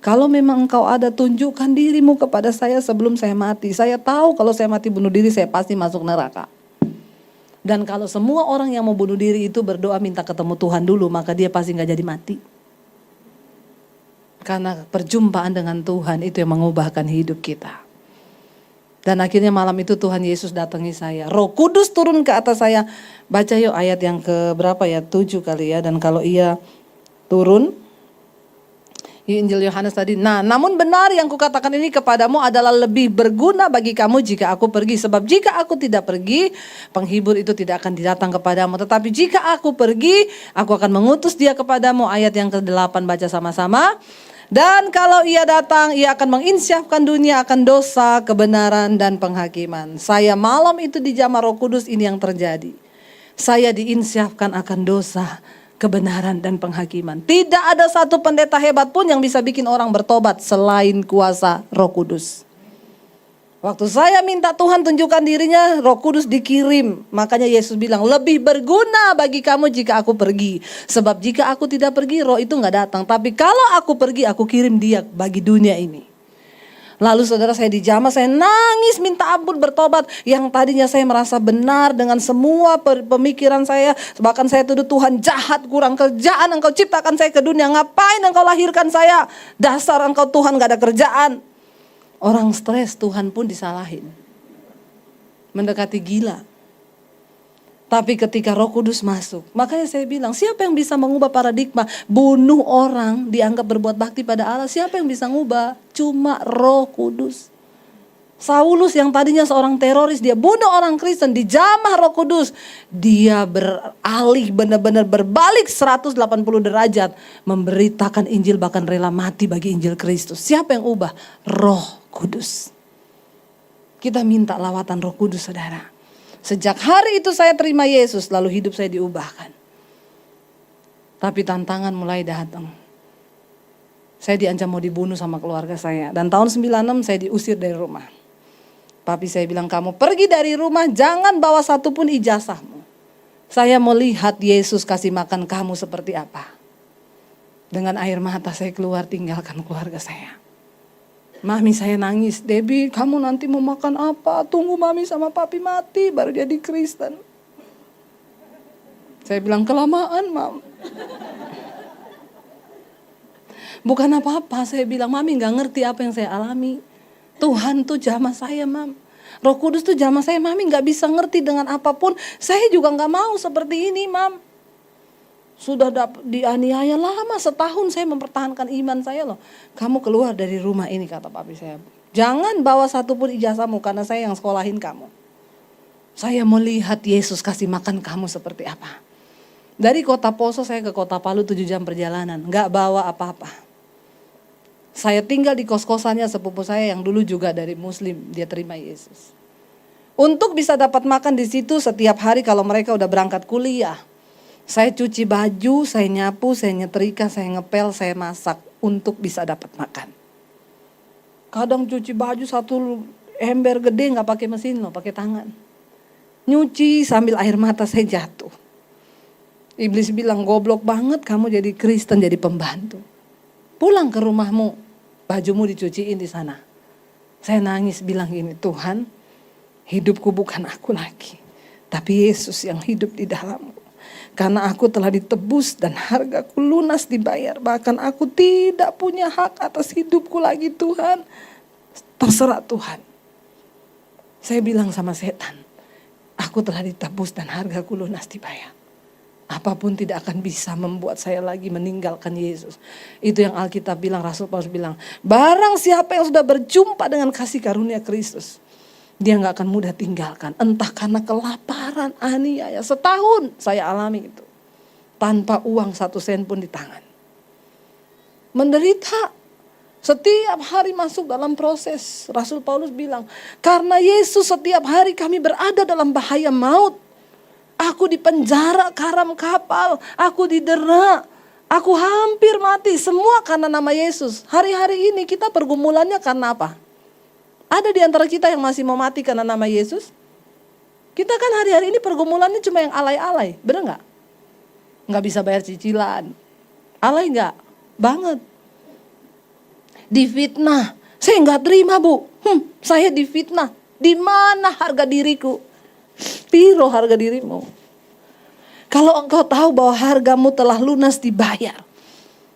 Kalau memang Engkau ada, tunjukkan dirimu kepada saya sebelum saya mati. Saya tahu kalau saya mati bunuh diri, saya pasti masuk neraka. Dan kalau semua orang yang mau bunuh diri itu berdoa minta ketemu Tuhan dulu, maka dia pasti gak jadi mati. Karena perjumpaan dengan Tuhan itu yang mengubahkan hidup kita. Dan akhirnya malam itu Tuhan Yesus datangi saya. Roh Kudus turun ke atas saya. Baca yuk ayat yang ke berapa ya? 7 kali ya. Dan kalau ia turun, Injil Yohanes tadi. Nah, namun benar yang kukatakan ini kepadamu adalah lebih berguna bagi kamu jika aku pergi. Sebab jika aku tidak pergi, penghibur itu tidak akan datang kepadamu. Tetapi jika aku pergi, aku akan mengutus dia kepadamu. Ayat yang ke-8 baca sama-sama. Dan kalau ia datang, ia akan menginsyafkan dunia akan dosa, kebenaran, dan penghakiman. Saya malam itu di jamaah Roh Kudus ini yang terjadi. Saya diinsyafkan akan dosa, kebenaran, dan penghakiman. Tidak ada satu pendeta hebat pun yang bisa bikin orang bertobat selain kuasa Roh Kudus. Waktu saya minta Tuhan tunjukkan dirinya, Roh Kudus dikirim. Makanya Yesus bilang, lebih berguna bagi kamu jika aku pergi. Sebab jika aku tidak pergi, roh itu gak datang. Tapi kalau aku pergi, aku kirim dia bagi dunia ini. Lalu saudara, saya di jamaah, saya nangis minta ampun bertobat. Yang tadinya saya merasa benar dengan semua pemikiran saya. Bahkan saya tuduh Tuhan jahat, kurang kerjaan. Engkau ciptakan saya ke dunia, ngapain engkau lahirkan saya? Dasar engkau Tuhan gak ada kerjaan. Orang stres, Tuhan pun disalahin. Mendekati gila. Tapi ketika Roh Kudus masuk, makanya saya bilang, siapa yang bisa mengubah paradigma? Bunuh orang dianggap berbuat bakti pada Allah. Siapa yang bisa ngubah? Cuma Roh Kudus. Saulus yang tadinya seorang teroris, dia bunuh orang Kristen di jamaah Roh Kudus. Dia beralih, benar-benar berbalik 180 derajat. Memberitakan Injil, bahkan rela mati bagi Injil Kristus. Siapa yang ubah? Roh Kudus. Kita minta lawatan Roh Kudus, saudara. Sejak hari itu saya terima Yesus, lalu hidup saya diubahkan. Tapi tantangan mulai datang. Saya diancam mau dibunuh sama keluarga saya. Dan tahun 96 saya diusir dari rumah. Papi saya bilang, kamu pergi dari rumah, jangan bawa satupun ijazahmu. Saya mau lihat Yesus kasih makan kamu seperti apa. Dengan air mata saya keluar, tinggalkan keluarga saya. Mami saya nangis, Debbie kamu nanti mau makan apa? Tunggu mami sama papi mati baru jadi Kristen. Saya bilang, kelamaan mam. Bukan apa-apa, saya bilang mami gak ngerti apa yang saya alami. Tuhan tuh jamah saya mam. Roh Kudus tuh jamah saya, mami gak bisa ngerti dengan apapun. Saya juga gak mau seperti ini mam. Sudah dianiaya lama, setahun saya mempertahankan iman saya loh. Kamu keluar dari rumah ini, kata papi saya. Jangan bawa satupun ijazahmu karena saya yang sekolahin kamu. Saya mau lihat Yesus kasih makan kamu seperti apa. Dari kota Poso saya ke kota Palu 7 jam perjalanan. Gak bawa apa-apa. Saya tinggal di kos-kosannya sepupu saya yang dulu juga dari Muslim. Dia terima Yesus. Untuk bisa dapat makan di situ setiap hari kalau mereka udah berangkat kuliah. Saya cuci baju, saya nyapu, saya nyetrika, saya ngepel, saya masak untuk bisa dapat makan. Kadang cuci baju satu ember gede nggak pakai mesin loh, pakai tangan. Nyuci sambil air mata saya jatuh. Iblis bilang, goblok banget kamu jadi Kristen, jadi pembantu. Pulang ke rumahmu, bajumu dicuciin di sana. Saya nangis bilang gini, Tuhan, hidupku bukan aku lagi, tapi Yesus yang hidup di dalamku. Karena aku telah ditebus dan hargaku lunas dibayar. Bahkan aku tidak punya hak atas hidupku lagi Tuhan. Terserah Tuhan. Saya bilang sama setan, aku telah ditebus dan hargaku lunas dibayar. Apapun tidak akan bisa membuat saya lagi meninggalkan Yesus. Itu yang Alkitab bilang, Rasul Paulus bilang, barang siapa yang sudah berjumpa dengan kasih karunia Kristus, dia gak akan mudah tinggalkan. Entah karena kelaparan, aniaya. Setahun saya alami itu. Tanpa uang 1 sen pun di tangan. Menderita. Setiap hari masuk dalam proses. Rasul Paulus bilang, karena Yesus setiap hari kami berada dalam bahaya maut. Aku dipenjara karam kapal. Aku didera. Aku hampir mati. Semua karena nama Yesus. Hari-hari ini kita pergumulannya karena apa? Ada di antara kita yang masih mau mati karena nama Yesus? Kita kan hari-hari ini pergumulannya cuma yang alay-alay, bener gak? Gak bisa bayar cicilan. Alay gak? Banget. Difitnah. Saya gak terima bu. Saya difitnah. Di mana harga diriku? Piro harga dirimu? Kalau engkau tahu bahwa hargamu telah lunas dibayar,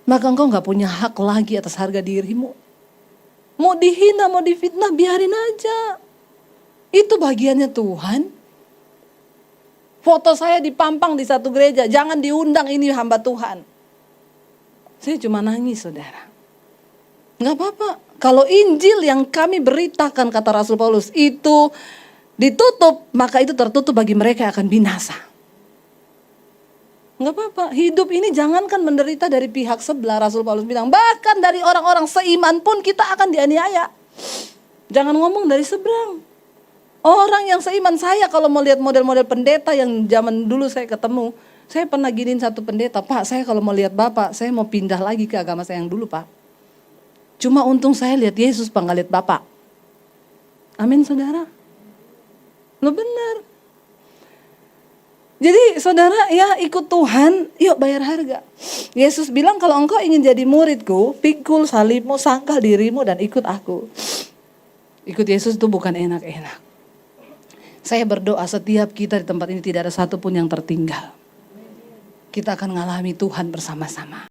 maka engkau gak punya hak lagi atas harga dirimu. Mau dihina, mau difitnah, biarin aja. Itu bagiannya Tuhan. Foto saya dipampang di satu gereja, jangan diundang, ini hamba Tuhan. Saya cuma nangis saudara. Gak apa-apa. Kalau Injil yang kami beritakan, kata Rasul Paulus, itu ditutup, maka itu tertutup bagi mereka yang akan binasa. Nggak apa-apa, hidup ini jangankan menderita dari pihak sebelah, Rasul Paulus bilang, bahkan dari orang-orang seiman pun kita akan dianiaya. Jangan ngomong dari seberang. Orang yang seiman, saya kalau mau lihat model-model pendeta yang zaman dulu saya ketemu, saya pernah giniin satu pendeta, Pak, saya kalau mau lihat Bapak, saya mau pindah lagi ke agama saya yang dulu, Pak. Cuma untung saya lihat Yesus, Pak, nggak lihat Bapak. Amin, saudara. Lo benar. Jadi saudara, ya ikut Tuhan, yuk bayar harga. Yesus bilang kalau engkau ingin jadi muridku, pikul salibmu, sangkal dirimu dan ikut aku. Ikut Yesus itu bukan enak-enak. Saya berdoa setiap kita di tempat ini tidak ada satupun yang tertinggal. Kita akan mengalami Tuhan bersama-sama.